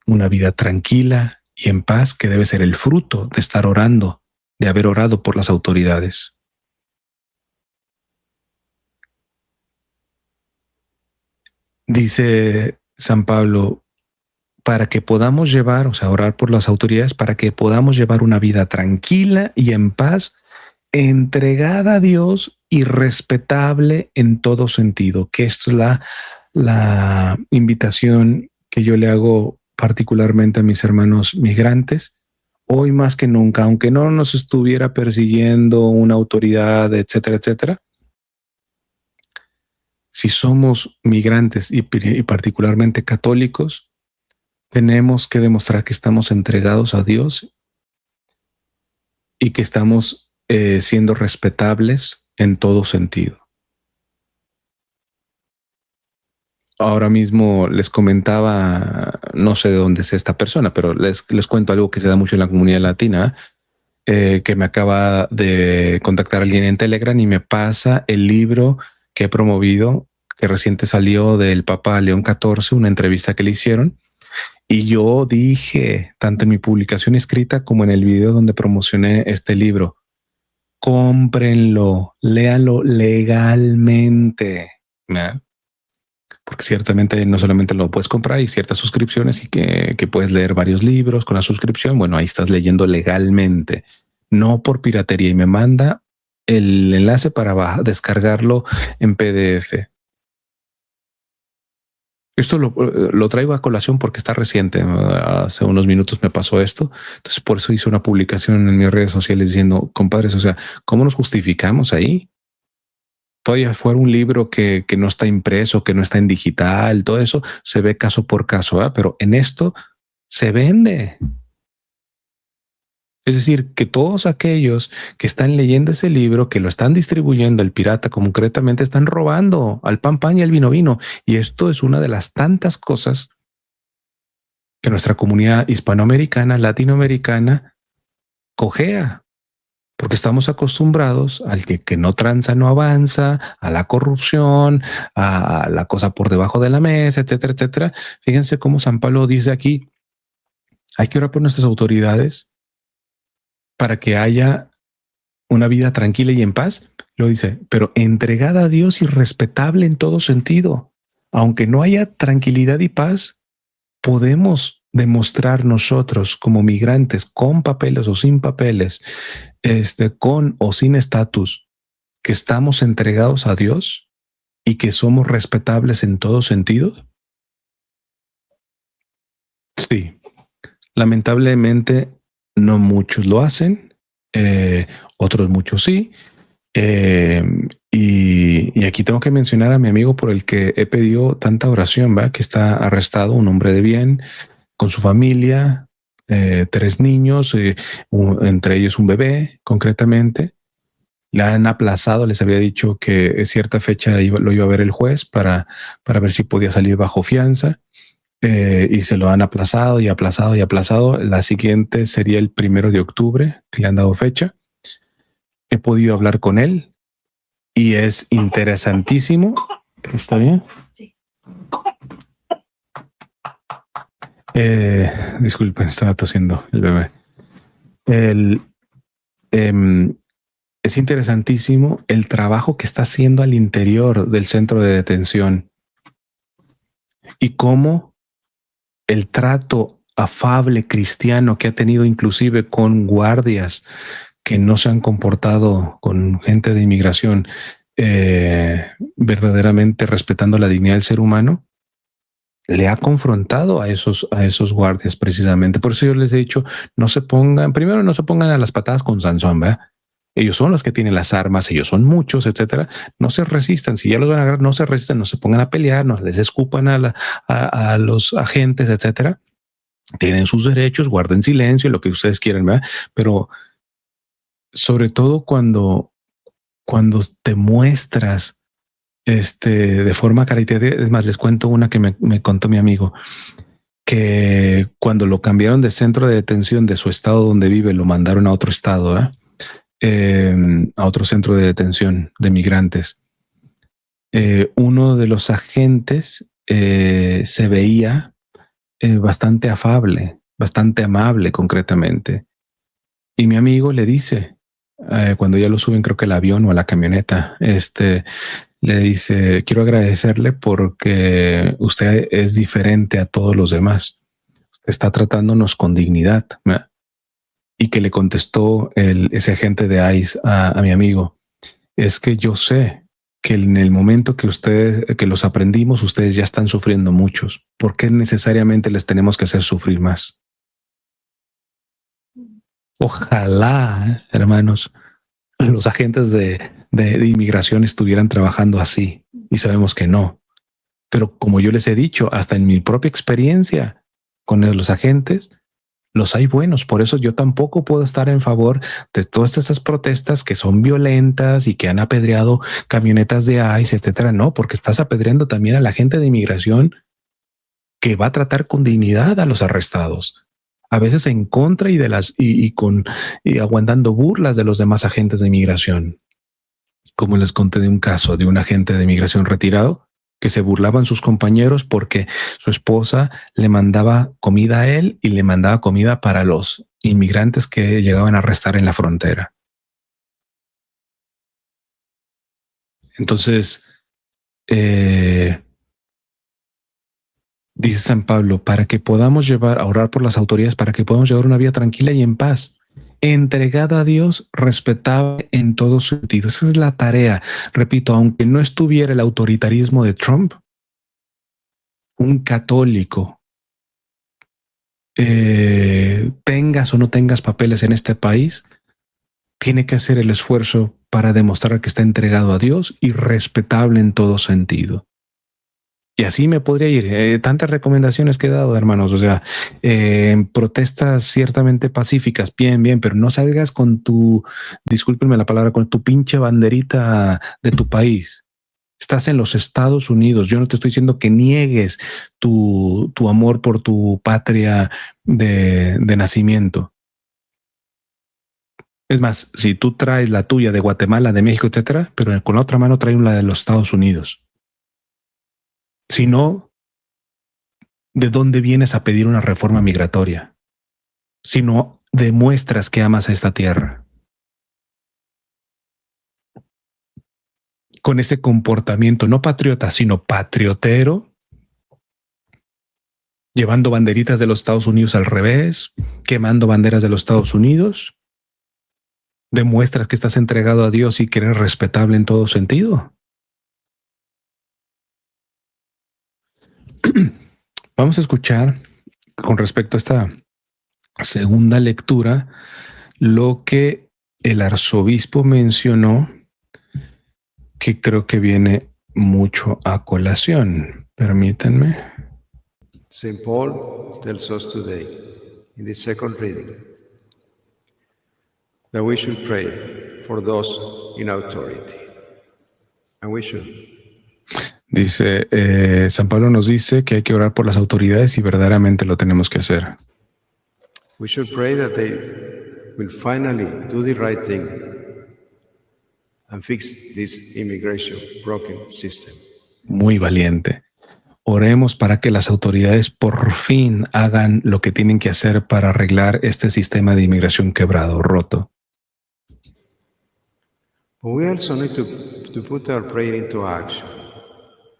una vida tranquila y en paz, que debe ser el fruto de estar orando, de haber orado por las autoridades. Dice San Pablo, para que podamos llevar, o sea, orar por las autoridades, para que podamos llevar una vida tranquila y en paz, entregada a Dios y respetable en todo sentido, que esto es la invitación que yo le hago particularmente a mis hermanos migrantes. Hoy más que nunca, aunque no nos estuviera persiguiendo una autoridad, etcétera, etcétera, si somos migrantes y particularmente católicos, tenemos que demostrar que estamos entregados a Dios y que estamos siendo respetables en todo sentido. Ahora mismo les comentaba, no sé de dónde es esta persona, pero les cuento algo que se da mucho en la comunidad latina, que me acaba de contactar alguien en Telegram y me pasa el libro que he promovido, que reciente salió, del Papa León XIV, una entrevista que le hicieron. Y yo dije, tanto en mi publicación escrita como en el video donde promocioné este libro, cómprenlo, léanlo legalmente, ¿no? Porque ciertamente no solamente lo puedes comprar, hay ciertas suscripciones y que puedes leer varios libros con la suscripción. Bueno, ahí estás leyendo legalmente, no por piratería, y me manda el enlace para descargarlo en PDF. Esto lo traigo a colación porque está reciente. Hace unos minutos me pasó esto. Entonces, por eso hice una publicación en mis redes sociales diciendo, compadres, o sea, ¿cómo nos justificamos ahí? Todavía fuera un libro que no está impreso, que no está en digital, todo eso se ve caso por caso, ¿eh? Pero en esto se vende. Es decir, que todos aquellos que están leyendo ese libro, que lo están distribuyendo, el pirata concretamente, están robando al pan pan y al vino vino. Y esto es una de las tantas cosas que nuestra comunidad hispanoamericana, latinoamericana, cojea, porque estamos acostumbrados al que no tranza, no avanza, a la corrupción, a la cosa por debajo de la mesa, etcétera, etcétera. Fíjense cómo San Pablo dice aquí, hay que orar por nuestras autoridades para que haya una vida tranquila y en paz. Lo dice, pero entregada a Dios y respetable en todo sentido. Aunque no haya tranquilidad y paz, podemos demostrar nosotros como migrantes con papeles o sin papeles, con o sin estatus, que estamos entregados a Dios y que somos respetables en todo sentido? Sí, lamentablemente no muchos lo hacen, otros muchos sí. Eh, y aquí tengo que mencionar a mi amigo por el que he pedido tanta oración, ¿va? Que está arrestado, un hombre de bien, con su familia, 3 niños, entre ellos un bebé, concretamente. Le han aplazado, les había dicho que en cierta fecha lo iba a ver el juez para ver si podía salir bajo fianza. Y se lo han aplazado y aplazado y aplazado. La siguiente sería el 1 de octubre, que le han dado fecha. He podido hablar con él y es interesantísimo. ¿Está bien? Sí. Disculpen, estaba tosiendo el bebé. Es interesantísimo el trabajo que está haciendo al interior del centro de detención y cómo el trato afable cristiano que ha tenido inclusive con guardias que no se han comportado con gente de inmigración verdaderamente respetando la dignidad del ser humano, le ha confrontado a esos guardias precisamente. Por eso yo les he dicho, primero no se pongan a las patadas con Sansón, ¿verdad? Ellos son los que tienen las armas, ellos son muchos, etcétera. No se resistan. Si ya los van a agarrar, no se resistan, no se pongan a pelear, no les escupan a los agentes, etcétera. Tienen sus derechos, guarden silencio, lo que ustedes quieran, ¿verdad? Pero sobre todo cuando te muestras de forma caritativa. Es más, les cuento una que me contó mi amigo, que cuando lo cambiaron de centro de detención de su estado donde vive, lo mandaron a otro estado, a otro centro de detención de migrantes. Uno de los agentes se veía bastante afable, bastante amable concretamente. Y mi amigo le dice, cuando ya lo suben, creo que al avión o a la camioneta, le dice, quiero agradecerle porque usted es diferente a todos los demás. Está tratándonos con dignidad. ¿Verdad? Y que le contestó ese agente de ICE a mi amigo, es que yo sé que en el momento que los aprendimos, ustedes ya están sufriendo muchos. ¿Por qué necesariamente les tenemos que hacer sufrir más? Ojalá, hermanos, los agentes de inmigración estuvieran trabajando así, y sabemos que no. Pero como yo les he dicho, hasta en mi propia experiencia con los agentes, los hay buenos. Por eso yo tampoco puedo estar en favor de todas estas protestas que son violentas y que han apedreado camionetas de ICE, etcétera. No, porque estás apedreando también a la gente de inmigración que va a tratar con dignidad a los arrestados, a veces en contra y aguantando burlas de los demás agentes de inmigración. Como les conté de un caso de un agente de inmigración retirado que se burlaban sus compañeros porque su esposa le mandaba comida a él y le mandaba comida para los inmigrantes que llegaban a arrestar en la frontera. Entonces, dice San Pablo, para que podamos a orar por las autoridades, para que podamos llevar una vida tranquila y en paz, entregada a Dios, respetable en todo sentido. Esa es la tarea. Repito, aunque no estuviera el autoritarismo de Trump, un católico, tengas o no tengas papeles en este país, tiene que hacer el esfuerzo para demostrar que está entregado a Dios y respetable en todo sentido. Y así me podría ir. Tantas recomendaciones que he dado, hermanos. O sea, protestas ciertamente pacíficas, bien, pero no salgas con discúlpenme la palabra, con tu pinche banderita de tu país. Estás en los Estados Unidos. Yo no te estoy diciendo que niegues tu amor por tu patria de nacimiento. Es más, si tú traes la tuya de Guatemala, de México, etcétera, pero con la otra mano trae una de los Estados Unidos. Si no, ¿de dónde vienes a pedir una reforma migratoria? Si no demuestras que amas a esta tierra. Con ese comportamiento no patriota, sino patriotero, llevando banderitas de los Estados Unidos al revés, quemando banderas de los Estados Unidos. ¿Demuestras que estás entregado a Dios y que eres respetable en todo sentido? Vamos a escuchar con respecto a esta segunda lectura lo que el arzobispo mencionó, que creo que viene mucho a colación. Permítanme. St. Paul tells us today, in the second reading, that we should pray for those in authority. And we should. Dice, San Pablo nos dice que hay que orar por las autoridades y verdaderamente lo tenemos que hacer. We should pray that they will finally do the right thing and fix this immigration broken system. Muy valiente. Oremos para que las autoridades por fin hagan lo que tienen que hacer para arreglar este sistema de inmigración quebrado, roto. But we also need to put our prayer into action.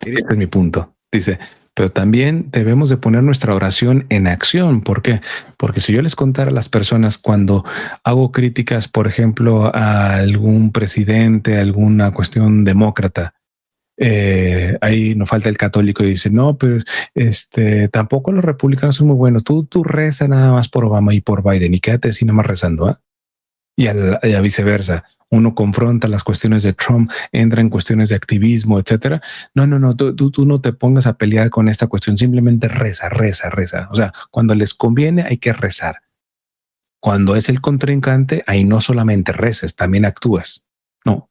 Este es mi punto. Dice, pero también debemos de poner nuestra oración en acción. ¿Por qué? Porque si yo les contara a las personas cuando hago críticas, por ejemplo, a algún presidente, alguna cuestión demócrata, ahí no falta el católico y dice, no, pero tampoco los republicanos son muy buenos. Tú reza nada más por Obama y por Biden y quédate así nada más rezando, ¿eh? Y a viceversa. Uno confronta las cuestiones de Trump, entra en cuestiones de activismo, etcétera. No, tú no te pongas a pelear con esta cuestión. Simplemente reza. O sea, cuando les conviene hay que rezar. Cuando es el contrincante, ahí no solamente reces, también actúas. No,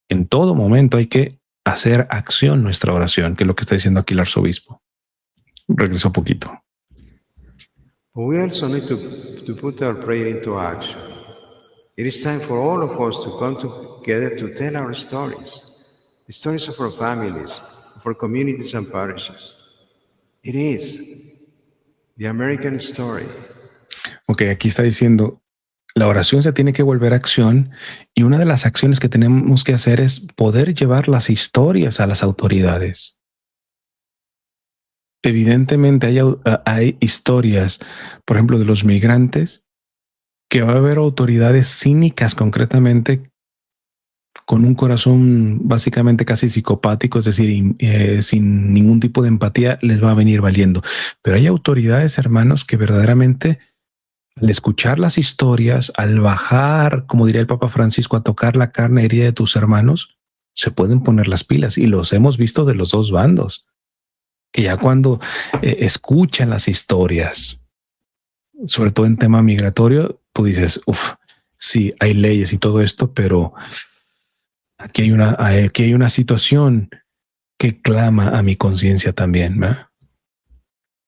en todo momento hay que hacer acción nuestra oración, que es lo que está diciendo aquí el arzobispo. Regreso poquito. But we also need to put our prayer into action. It is time for all of us to come together to tell our stories, the stories of our families, of our communities and parishes. It is the American story. Ok, aquí está diciendo, la oración se tiene que volver acción y una de las acciones que tenemos que hacer es poder llevar las historias a las autoridades. Evidentemente hay historias, por ejemplo, de los migrantes, que va a haber autoridades cínicas concretamente con un corazón básicamente casi psicopático, es decir, sin ningún tipo de empatía, les va a venir valiendo. Pero hay autoridades, hermanos, que verdaderamente al escuchar las historias, al bajar, como diría el Papa Francisco, a tocar la carne herida de tus hermanos, se pueden poner las pilas y los hemos visto de los dos bandos, que ya cuando escuchan las historias, sobre todo en tema migratorio, tú dices, sí, hay leyes y todo esto, pero aquí hay una situación que clama a mi conciencia también, ¿verdad?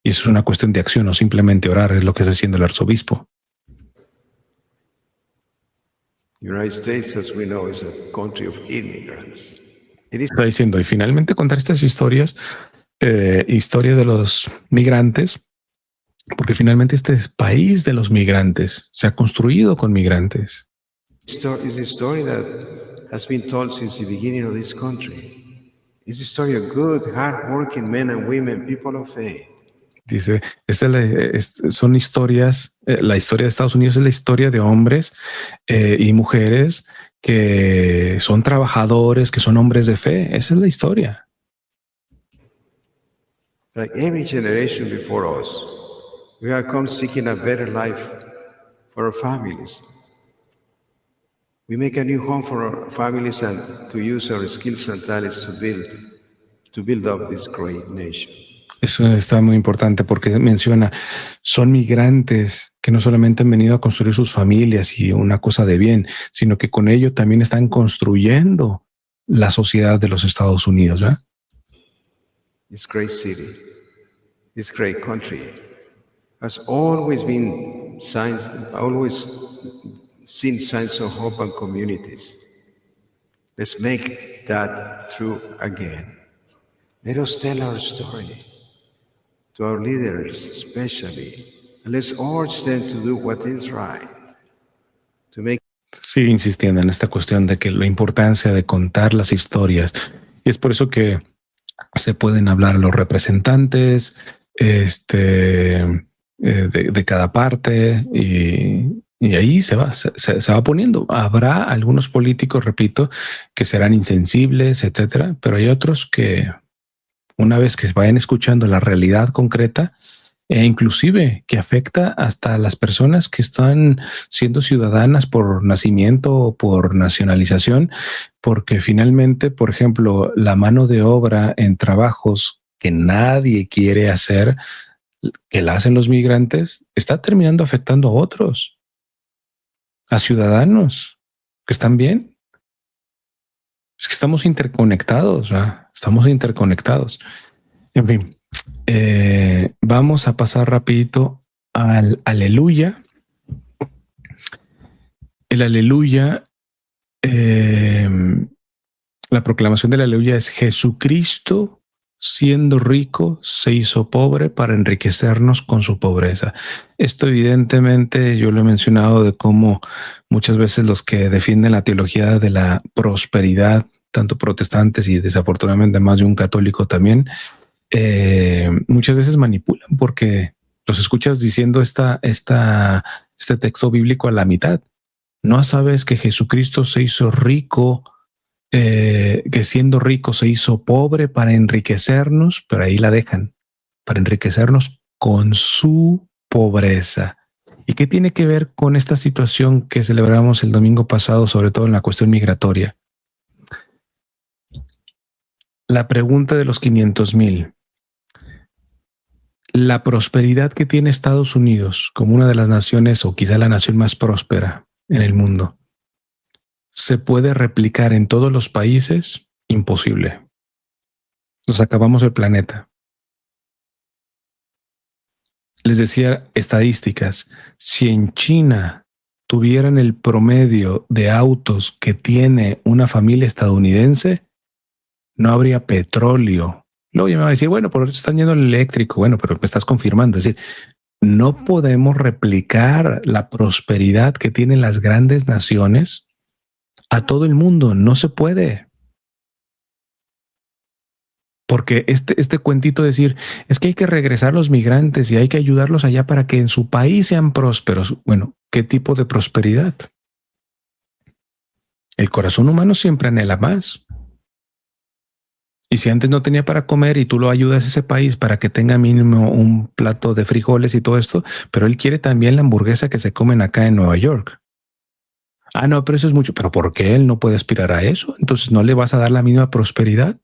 Y eso es una cuestión de acción, no simplemente orar, es lo que está haciendo el arzobispo. United States, as we know, is a country of immigrants. Está diciendo, y finalmente contar estas historias de los migrantes, porque finalmente este es país de los migrantes, se ha construido con migrantes. It's a story that has been told since the beginning of this country. It's a story of good, hard-working men and women, people of faith. Dice, son historias, la historia de Estados Unidos es la historia de hombres y mujeres que son trabajadores, que son hombres de fe. Esa es la historia. Like every generation before us, we have come seeking a better life for our families. We make a new home for our families and to use our skills and talents to build up this great nation. Eso está muy importante porque menciona, son migrantes que no solamente han venido a construir sus familias y una cosa de bien, sino que con ello también están construyendo la sociedad de los Estados Unidos, ¿verdad? This great city, this great country has always seen signs of hope and communities. Let's make that true again. Let us tell our story to our leaders especially, and let's urge them to do what is right. Sigue insistiendo en esta cuestión de que la importancia de contar las historias. Y es por eso que se pueden hablar los representantes, de cada parte y ahí se va poniendo. Habrá algunos políticos, repito, que serán insensibles, etcétera, pero hay otros que una vez que se vayan escuchando la realidad concreta, e inclusive que afecta hasta a las personas que están siendo ciudadanas por nacimiento o por nacionalización, porque finalmente, por ejemplo, la mano de obra en trabajos que nadie quiere hacer, que la hacen los migrantes, está terminando afectando a otros, a ciudadanos que están bien. Es que estamos interconectados, ¿verdad? Estamos interconectados. En fin, vamos a pasar rapidito al aleluya. El aleluya, la proclamación del aleluya es: Jesucristo, siendo rico, se hizo pobre para enriquecernos con su pobreza. Esto evidentemente yo lo he mencionado de cómo muchas veces los que defienden la teología de la prosperidad, tanto protestantes y desafortunadamente más de un católico también, muchas veces manipulan porque los escuchas diciendo este texto bíblico a la mitad. No sabes que Jesucristo se hizo rico, que siendo rico se hizo pobre para enriquecernos, pero ahí la dejan, para enriquecernos con su pobreza. ¿Y qué tiene que ver con esta situación que celebramos el domingo pasado, sobre todo en la cuestión migratoria? La pregunta de los 500,000. La prosperidad que tiene Estados Unidos como una de las naciones o quizá la nación más próspera en el mundo, ¿se puede replicar en todos los países? Imposible. Nos acabamos el planeta. Les decía estadísticas. Si en China tuvieran el promedio de autos que tiene una familia estadounidense, no habría petróleo. Luego ya me va a decir, bueno, por eso están yendo al eléctrico. Bueno, pero me estás confirmando. Es decir, no podemos replicar la prosperidad que tienen las grandes naciones a todo el mundo. No se puede. Porque este cuentito de decir, es que hay que regresar los migrantes y hay que ayudarlos allá para que en su país sean prósperos. Bueno, ¿qué tipo de prosperidad? El corazón humano siempre anhela más. Y si antes no tenía para comer y tú lo ayudas a ese país para que tenga mínimo un plato de frijoles y todo esto, pero él quiere también la hamburguesa que se comen acá en Nueva York. Ah, no, pero eso es mucho. ¿Pero por qué él no puede aspirar a eso? Entonces, ¿no le vas a dar la misma prosperidad?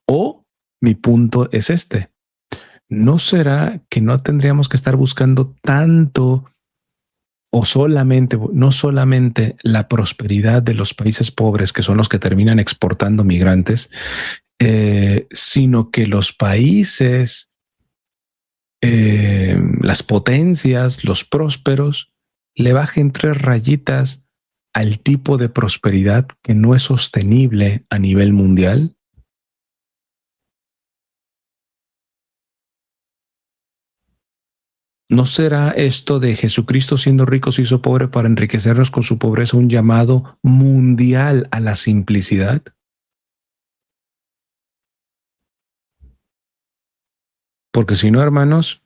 O mi punto es este. ¿No será que no tendríamos que estar buscando tanto o solamente, no solamente la prosperidad de los países pobres, que son los que terminan exportando migrantes, sino que los países, las potencias, los prósperos, le bajen 3 rayitas al tipo de prosperidad que no es sostenible a nivel mundial? ¿No será esto de Jesucristo siendo rico se hizo pobre para enriquecernos con su pobreza un llamado mundial a la simplicidad? Porque si no, hermanos,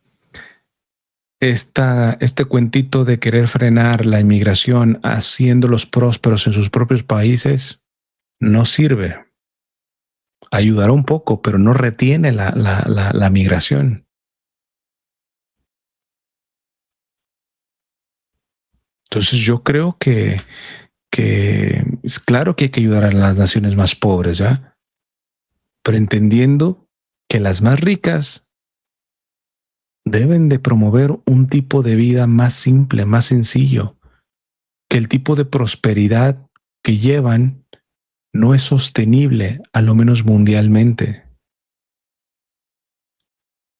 este cuentito de querer frenar la inmigración haciéndolos prósperos en sus propios países no sirve. Ayudará un poco, pero no retiene la migración. Entonces yo creo que es claro que hay que ayudar a las naciones más pobres, ¿ya? Pero entendiendo que las más ricas deben de promover un tipo de vida más simple, más sencillo, que el tipo de prosperidad que llevan no es sostenible, a lo menos mundialmente.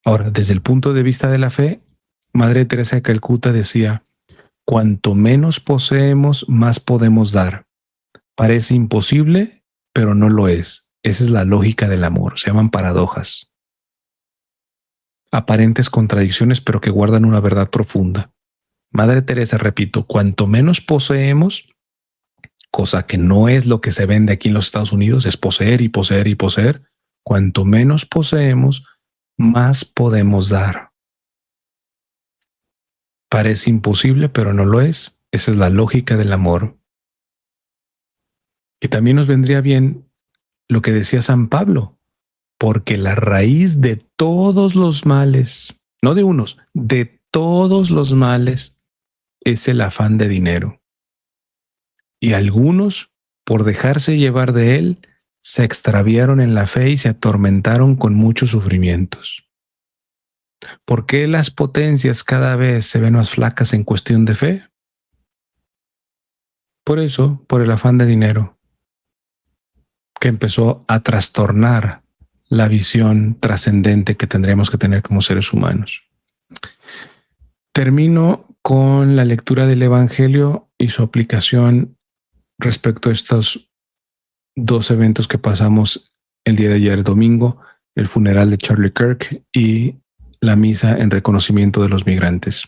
Ahora, desde el punto de vista de la fe, Madre Teresa de Calcuta decía, cuanto menos poseemos, más podemos dar. Parece imposible, pero no lo es. Esa es la lógica del amor. Se llaman paradojas. Aparentes contradicciones, pero que guardan una verdad profunda. Madre Teresa, repito, cuanto menos poseemos, cosa que no es lo que se vende aquí en los Estados Unidos, es poseer y poseer y poseer. Cuanto menos poseemos, más podemos dar. Parece imposible, pero no lo es. Esa es la lógica del amor. Y también nos vendría bien lo que decía San Pablo, porque la raíz de todos los males, no de unos, de todos los males, es el afán de dinero. Y algunos, por dejarse llevar de él, se extraviaron en la fe y se atormentaron con muchos sufrimientos. ¿Por qué las potencias cada vez se ven más flacas en cuestión de fe? Por eso, por el afán de dinero, que empezó a trastornar la visión trascendente que tendremos que tener como seres humanos. Termino con la lectura del Evangelio y su aplicación respecto a estos dos eventos que pasamos el día de ayer, domingo, el funeral de Charlie Kirk y la misa en reconocimiento de los migrantes.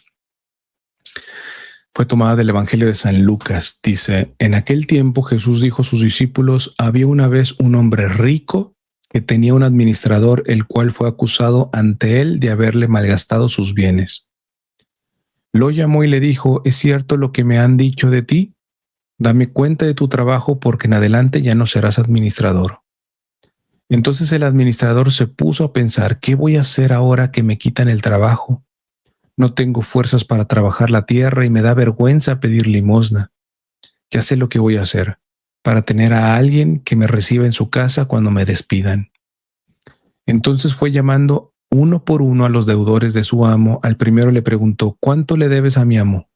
Fue tomada del Evangelio de San Lucas. Dice, en aquel tiempo Jesús dijo a sus discípulos, había una vez un hombre rico que tenía un administrador, el cual fue acusado ante él de haberle malgastado sus bienes. Lo llamó y le dijo, ¿es cierto lo que me han dicho de ti? Dame cuenta de tu trabajo porque en adelante ya no serás administrador. Entonces el administrador se puso a pensar, ¿qué voy a hacer ahora que me quitan el trabajo? No tengo fuerzas para trabajar la tierra y me da vergüenza pedir limosna. Ya sé lo que voy a hacer, para tener a alguien que me reciba en su casa cuando me despidan. Entonces fue llamando uno por uno a los deudores de su amo. Al primero le preguntó, ¿cuánto le debes a mi amo?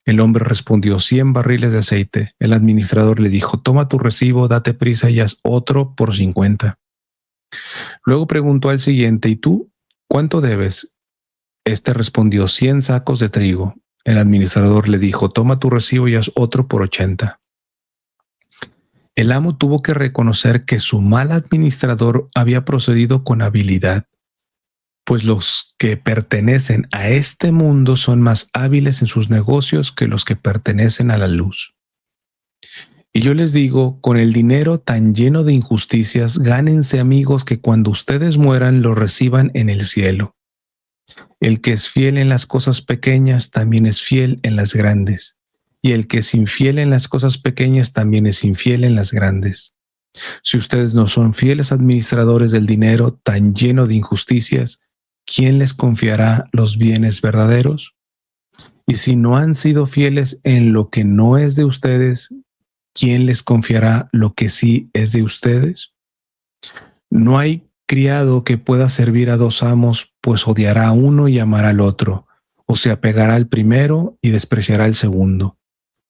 El hombre respondió, 100 barriles de aceite. El administrador le dijo, toma tu recibo, date prisa y haz otro por 50. Luego preguntó al siguiente, ¿y tú cuánto debes? Este respondió, 100 sacos de trigo. El administrador le dijo, toma tu recibo y haz otro por 80. El amo tuvo que reconocer que su mal administrador había procedido con habilidad, pues los que pertenecen a este mundo son más hábiles en sus negocios que los que pertenecen a la luz. Y yo les digo, con el dinero tan lleno de injusticias, gánense amigos que cuando ustedes mueran lo reciban en el cielo. El que es fiel en las cosas pequeñas también es fiel en las grandes, y el que es infiel en las cosas pequeñas también es infiel en las grandes. Si ustedes no son fieles administradores del dinero tan lleno de injusticias, ¿quién les confiará los bienes verdaderos? Y si no han sido fieles en lo que no es de ustedes, ¿quién les confiará lo que sí es de ustedes? No hay criado que pueda servir a dos amos, pues odiará a uno y amará al otro, o se apegará al primero y despreciará al segundo.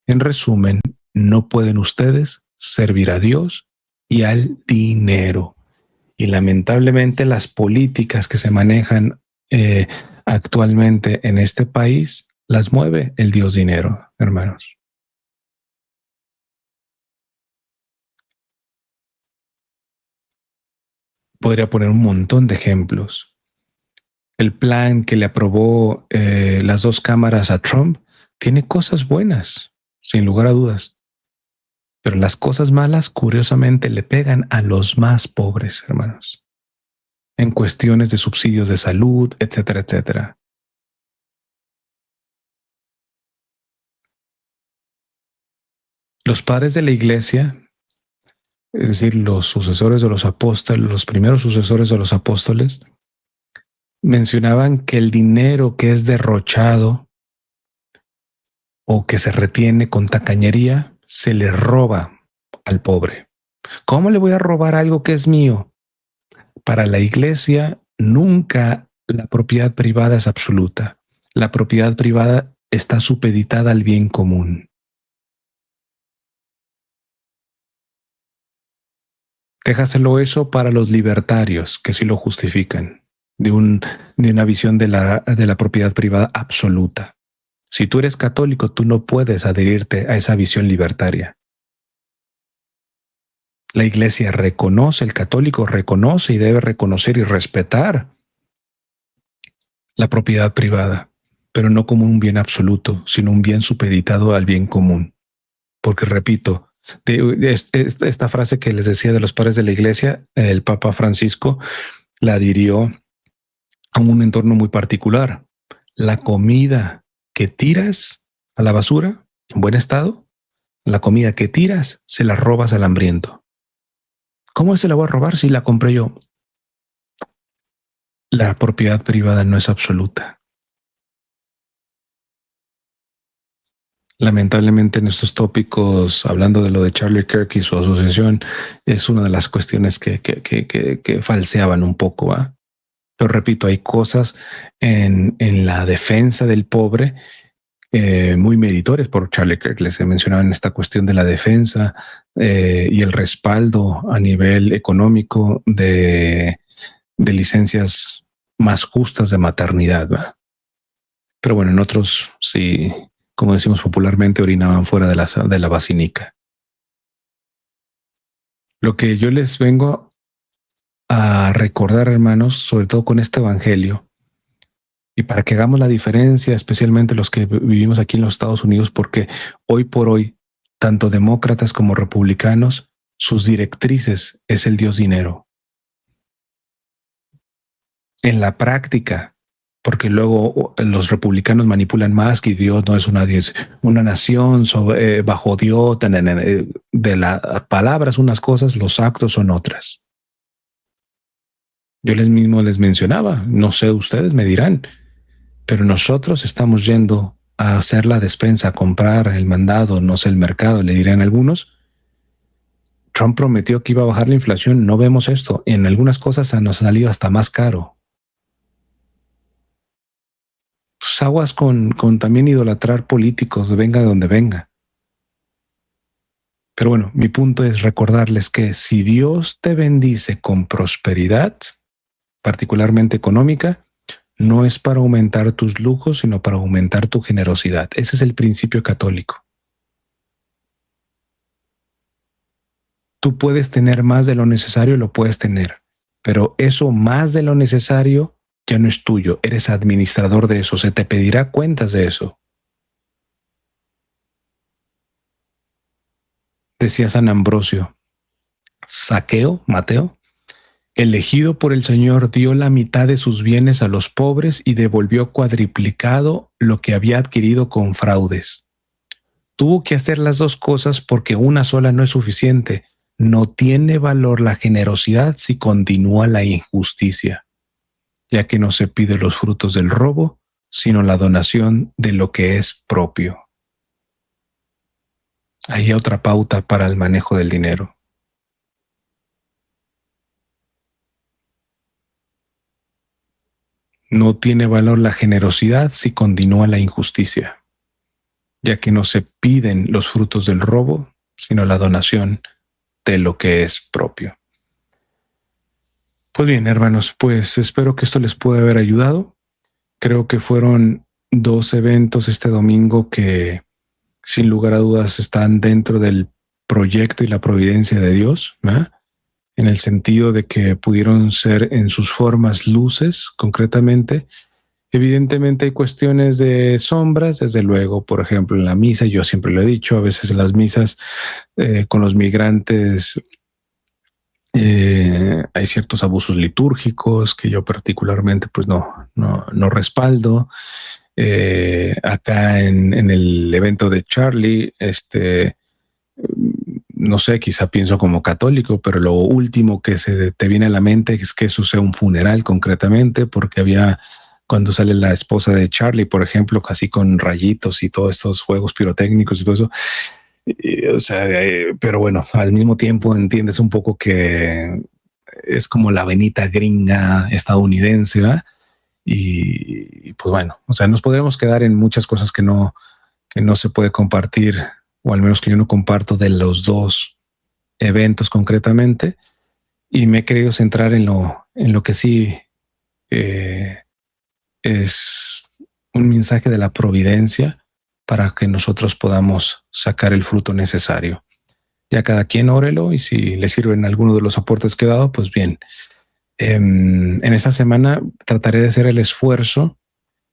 En resumen, no pueden ustedes servir a Dios y al dinero. Y lamentablemente las políticas que se manejan actualmente en este país las mueve el Dios dinero, hermanos. Podría poner un montón de ejemplos. El plan que le aprobó las dos cámaras a Trump tiene cosas buenas, sin lugar a dudas. Pero las cosas malas, curiosamente, le pegan a los más pobres, hermanos. En cuestiones de subsidios de salud, etcétera, etcétera. Los padres de la iglesia, es decir, los sucesores de los apóstoles, los primeros sucesores de los apóstoles, mencionaban que el dinero que es derrochado o que se retiene con tacañería se le roba al pobre. ¿Cómo le voy a robar algo que es mío? Para la iglesia, nunca la propiedad privada es absoluta. La propiedad privada está supeditada al bien común. Déjaselo eso para los libertarios, que sí lo justifican, de una visión de la propiedad privada absoluta. Si tú eres católico, tú no puedes adherirte a esa visión libertaria. La iglesia reconoce, el católico reconoce y debe reconocer y respetar la propiedad privada, pero no como un bien absoluto, sino un bien supeditado al bien común. Porque repito, esta frase que les decía de los padres de la iglesia, el Papa Francisco la adhirió a un entorno muy particular. La comida que tiras a la basura en buen estado, la comida que tiras se la robas al hambriento. ¿Cómo se la voy a robar si la compré yo? La propiedad privada no es absoluta. Lamentablemente en estos tópicos, hablando de lo de Charlie Kirk y su asociación, es una de las cuestiones que falseaban un poco. Pero repito, hay cosas en la defensa del pobre muy meritorias por Charlie Kirk. Les he mencionado en esta cuestión de la defensa y el respaldo a nivel económico de licencias más justas de maternidad. Pero bueno, en otros sí, como decimos popularmente, orinaban fuera de la vacinica. Lo que yo les vengo a recordar, hermanos, sobre todo con este evangelio, y para que hagamos la diferencia, especialmente los que vivimos aquí en los Estados Unidos, porque hoy por hoy, tanto demócratas como republicanos, sus directrices es el Dios dinero. En la práctica, porque luego los republicanos manipulan más que Dios no es una nación bajo Dios, de las palabras unas cosas, los actos son otras. Yo mismo les mencionaba, no sé, ustedes me dirán, pero nosotros estamos yendo a hacer la despensa, a comprar el mandado, no sé, el mercado, le dirán algunos. Trump prometió que iba a bajar la inflación, no vemos esto. En algunas cosas nos ha salido hasta más caro. Pues aguas con también idolatrar políticos, venga de donde venga. Pero bueno, mi punto es recordarles que si Dios te bendice con prosperidad, particularmente económica, no es para aumentar tus lujos, sino para aumentar tu generosidad. Ese es el principio católico. Tú puedes tener más de lo necesario, lo puedes tener, pero eso más de lo necesario ya no es tuyo. Eres administrador de eso. Se te pedirá cuentas de eso. Decía San Ambrosio, Saqueo, Mateo, elegido por el Señor, dio la mitad de sus bienes a los pobres y devolvió cuadriplicado lo que había adquirido con fraudes. Tuvo que hacer las dos cosas porque una sola no es suficiente. No tiene valor la generosidad si continúa la injusticia, ya que no se pide los frutos del robo, sino la donación de lo que es propio. Hay otra pauta para el manejo del dinero. No tiene valor la generosidad si continúa la injusticia, ya que no se piden los frutos del robo, sino la donación de lo que es propio. Pues bien, hermanos, pues espero que esto les pueda haber ayudado. Creo que fueron 2 eventos este domingo que sin lugar a dudas están dentro del proyecto y la providencia de Dios, ¿verdad? En el sentido de que pudieron ser en sus formas luces, concretamente. Evidentemente hay cuestiones de sombras, desde luego, por ejemplo, en la misa, yo siempre lo he dicho, a veces en las misas con los migrantes hay ciertos abusos litúrgicos que yo particularmente pues no respaldo. Acá en el evento de Charlie, no sé, quizá pienso como católico, pero lo último que te viene a la mente es que eso sea un funeral concretamente, porque había, cuando sale la esposa de Charlie, por ejemplo, casi con rayitos y todos estos juegos pirotécnicos y todo eso. O sea, pero bueno, al mismo tiempo entiendes un poco que es como la venita gringa estadounidense, ¿verdad? Y pues bueno, o sea, nos podremos quedar en muchas cosas que no se puede compartir, o al menos que yo no comparto de los dos eventos concretamente, y me he querido centrar en lo que sí es un mensaje de la providencia para que nosotros podamos sacar el fruto necesario. Ya cada quien órelo, y si le sirven alguno de los aportes que he dado, pues bien. En esta semana trataré de hacer el esfuerzo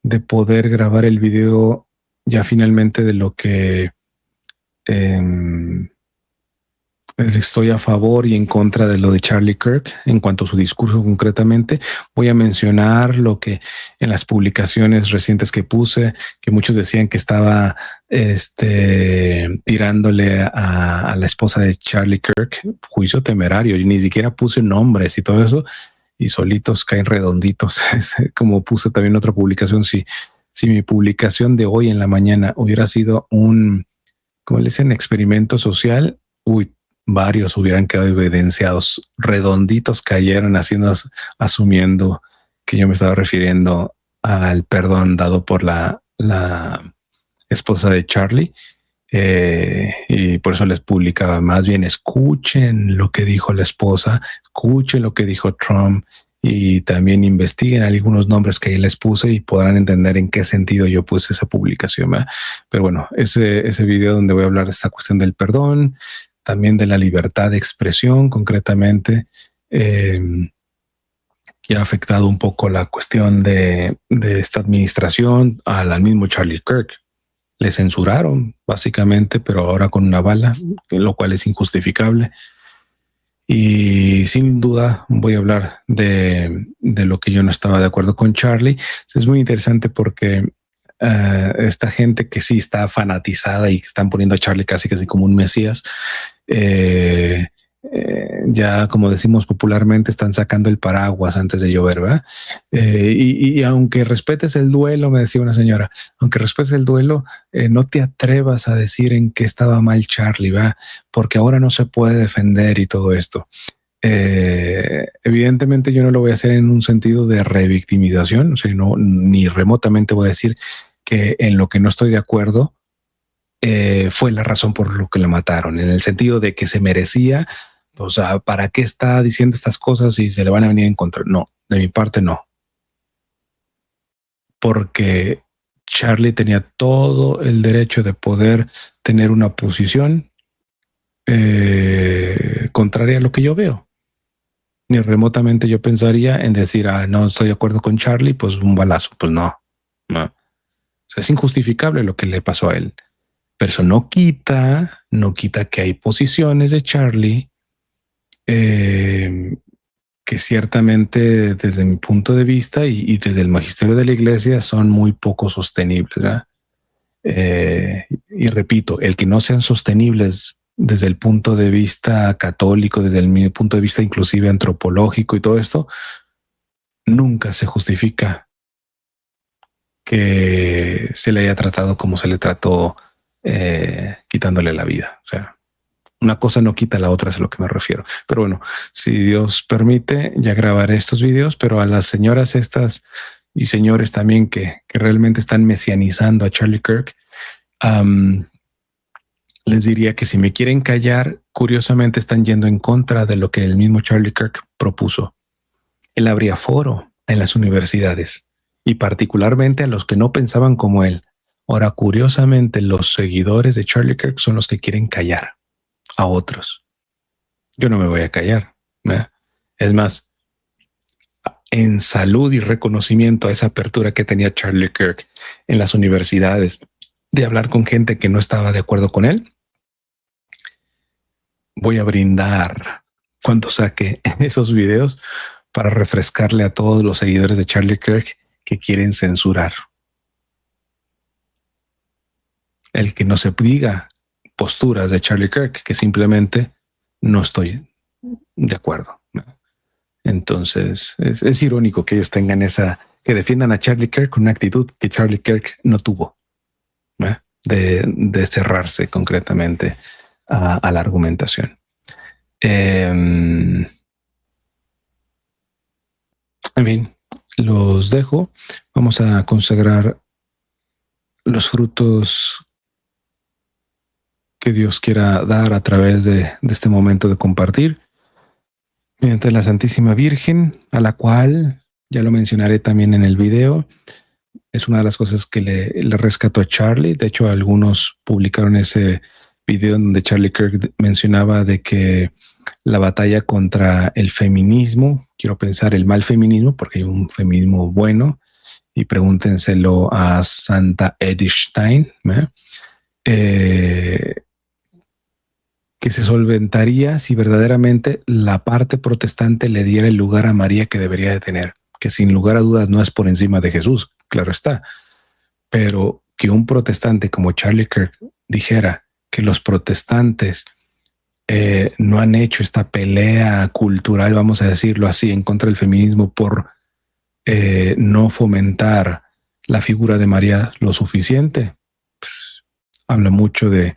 de poder grabar el video ya finalmente de lo que estoy a favor y en contra de lo de Charlie Kirk en cuanto a su discurso concretamente. Voy a mencionar lo que en las publicaciones recientes que puse, que muchos decían que estaba tirándole a la esposa de Charlie Kirk, juicio temerario, y ni siquiera puse nombres y todo eso, y solitos caen redonditos. Como puse también otra publicación, si mi publicación de hoy en la mañana hubiera sido un, como le dicen, experimento social, varios hubieran quedado evidenciados, redonditos cayeron asumiendo que yo me estaba refiriendo al perdón dado por la esposa de Charlie. Y por eso les publicaba, más bien escuchen lo que dijo la esposa, escuchen lo que dijo Trump y también investiguen algunos nombres que ahí les puse y podrán entender en qué sentido yo puse esa publicación, ¿verdad? Pero bueno, ese video donde voy a hablar de esta cuestión del perdón, también de la libertad de expresión concretamente, que ha afectado un poco la cuestión de esta administración al mismo Charlie Kirk. Le censuraron básicamente, pero ahora con una bala, lo cual es injustificable. Y sin duda voy a hablar de lo que yo no estaba de acuerdo con Charlie. Es muy interesante porque esta gente que sí está fanatizada y que están poniendo a Charlie casi como un mesías, ya como decimos popularmente, están sacando el paraguas antes de llover, ¿verdad? Y aunque respetes el duelo, me decía una señora, aunque respetes el duelo, no te atrevas a decir en qué estaba mal Charlie, ¿verdad? Porque ahora no se puede defender y todo esto. Evidentemente yo no lo voy a hacer en un sentido de revictimización, o sea, no, ni remotamente voy a decir que en lo que no estoy de acuerdo fue la razón por lo que lo mataron, en el sentido de que se merecía. O sea, ¿para qué está diciendo estas cosas si se le van a venir en contra? No, de mi parte no. Porque Charlie tenía todo el derecho de poder tener una posición contraria a lo que yo veo. Ni remotamente yo pensaría en decir, no estoy de acuerdo con Charlie, pues un balazo. Pues no. O sea, es injustificable lo que le pasó a él. Pero eso no quita que hay posiciones de Charlie que ciertamente desde mi punto de vista y desde el magisterio de la iglesia son muy poco sostenibles, ¿verdad? Y repito, el que no sean sostenibles desde el punto de vista católico, desde el punto de vista inclusive antropológico y todo esto, nunca se justifica que se le haya tratado como se le trató, quitándole la vida. O sea, una cosa no quita la otra, es a lo que me refiero. Pero bueno, si Dios permite, ya grabaré estos videos, pero a las señoras estas y señores también que realmente están mesianizando a Charlie Kirk, les diría que si me quieren callar, curiosamente están yendo en contra de lo que el mismo Charlie Kirk propuso. Él abría foro en las universidades y particularmente a los que no pensaban como él. Ahora, curiosamente, los seguidores de Charlie Kirk son los que quieren callar a otros. Yo no me voy a callar, ¿verdad? Es más, en salud y reconocimiento a esa apertura que tenía Charlie Kirk en las universidades de hablar con gente que no estaba de acuerdo con él, voy a brindar cuando saque esos videos para refrescarle a todos los seguidores de Charlie Kirk que quieren censurar. El que no se diga posturas de Charlie Kirk, que simplemente no estoy de acuerdo. Entonces es irónico que ellos tengan que defiendan a Charlie Kirk con una actitud que Charlie Kirk no tuvo, de cerrarse concretamente a la argumentación. En fin, los dejo. Vamos a consagrar los frutos que Dios quiera dar a través de este momento de compartir, mediante la Santísima Virgen, a la cual, ya lo mencionaré también en el video, es una de las cosas que le rescató a Charlie. De hecho, algunos publicaron ese video donde Charlie Kirk mencionaba de que la batalla contra el feminismo, quiero pensar el mal feminismo, porque hay un feminismo bueno, y pregúntenselo a Santa Edith Stein, que que se solventaría si verdaderamente la parte protestante le diera el lugar a María que debería de tener, que sin lugar a dudas no es por encima de Jesús, claro está, pero que un protestante como Charlie Kirk dijera que los protestantes no han hecho esta pelea cultural, vamos a decirlo así, en contra del feminismo por no fomentar la figura de María lo suficiente, pues, habla mucho de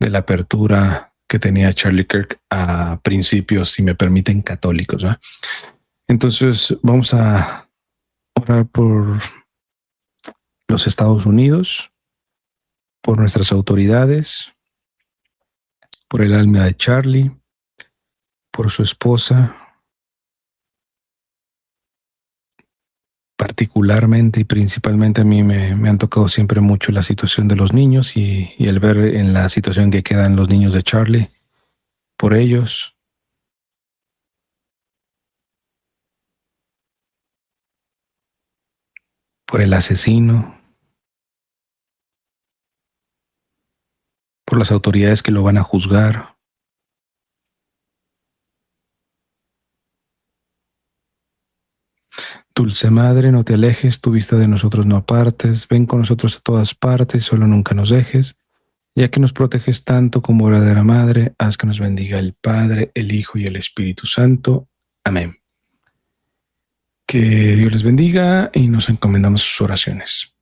la apertura que tenía Charlie Kirk a principios, si me permiten, católicos, ¿verdad? Entonces vamos a orar por los Estados Unidos, por nuestras autoridades, por el alma de Charlie, por su esposa, particularmente y principalmente a mí me han tocado siempre mucho la situación de los niños y el ver en la situación que quedan los niños de Charlie, por ellos, por el asesino, por las autoridades que lo van a juzgar. Dulce Madre, no te alejes, tu vista de nosotros no apartes, ven con nosotros a todas partes, solo nunca nos dejes, ya que nos proteges tanto como verdadera Madre, haz que nos bendiga el Padre, el Hijo y el Espíritu Santo. Amén. Que Dios les bendiga y nos encomendamos sus oraciones.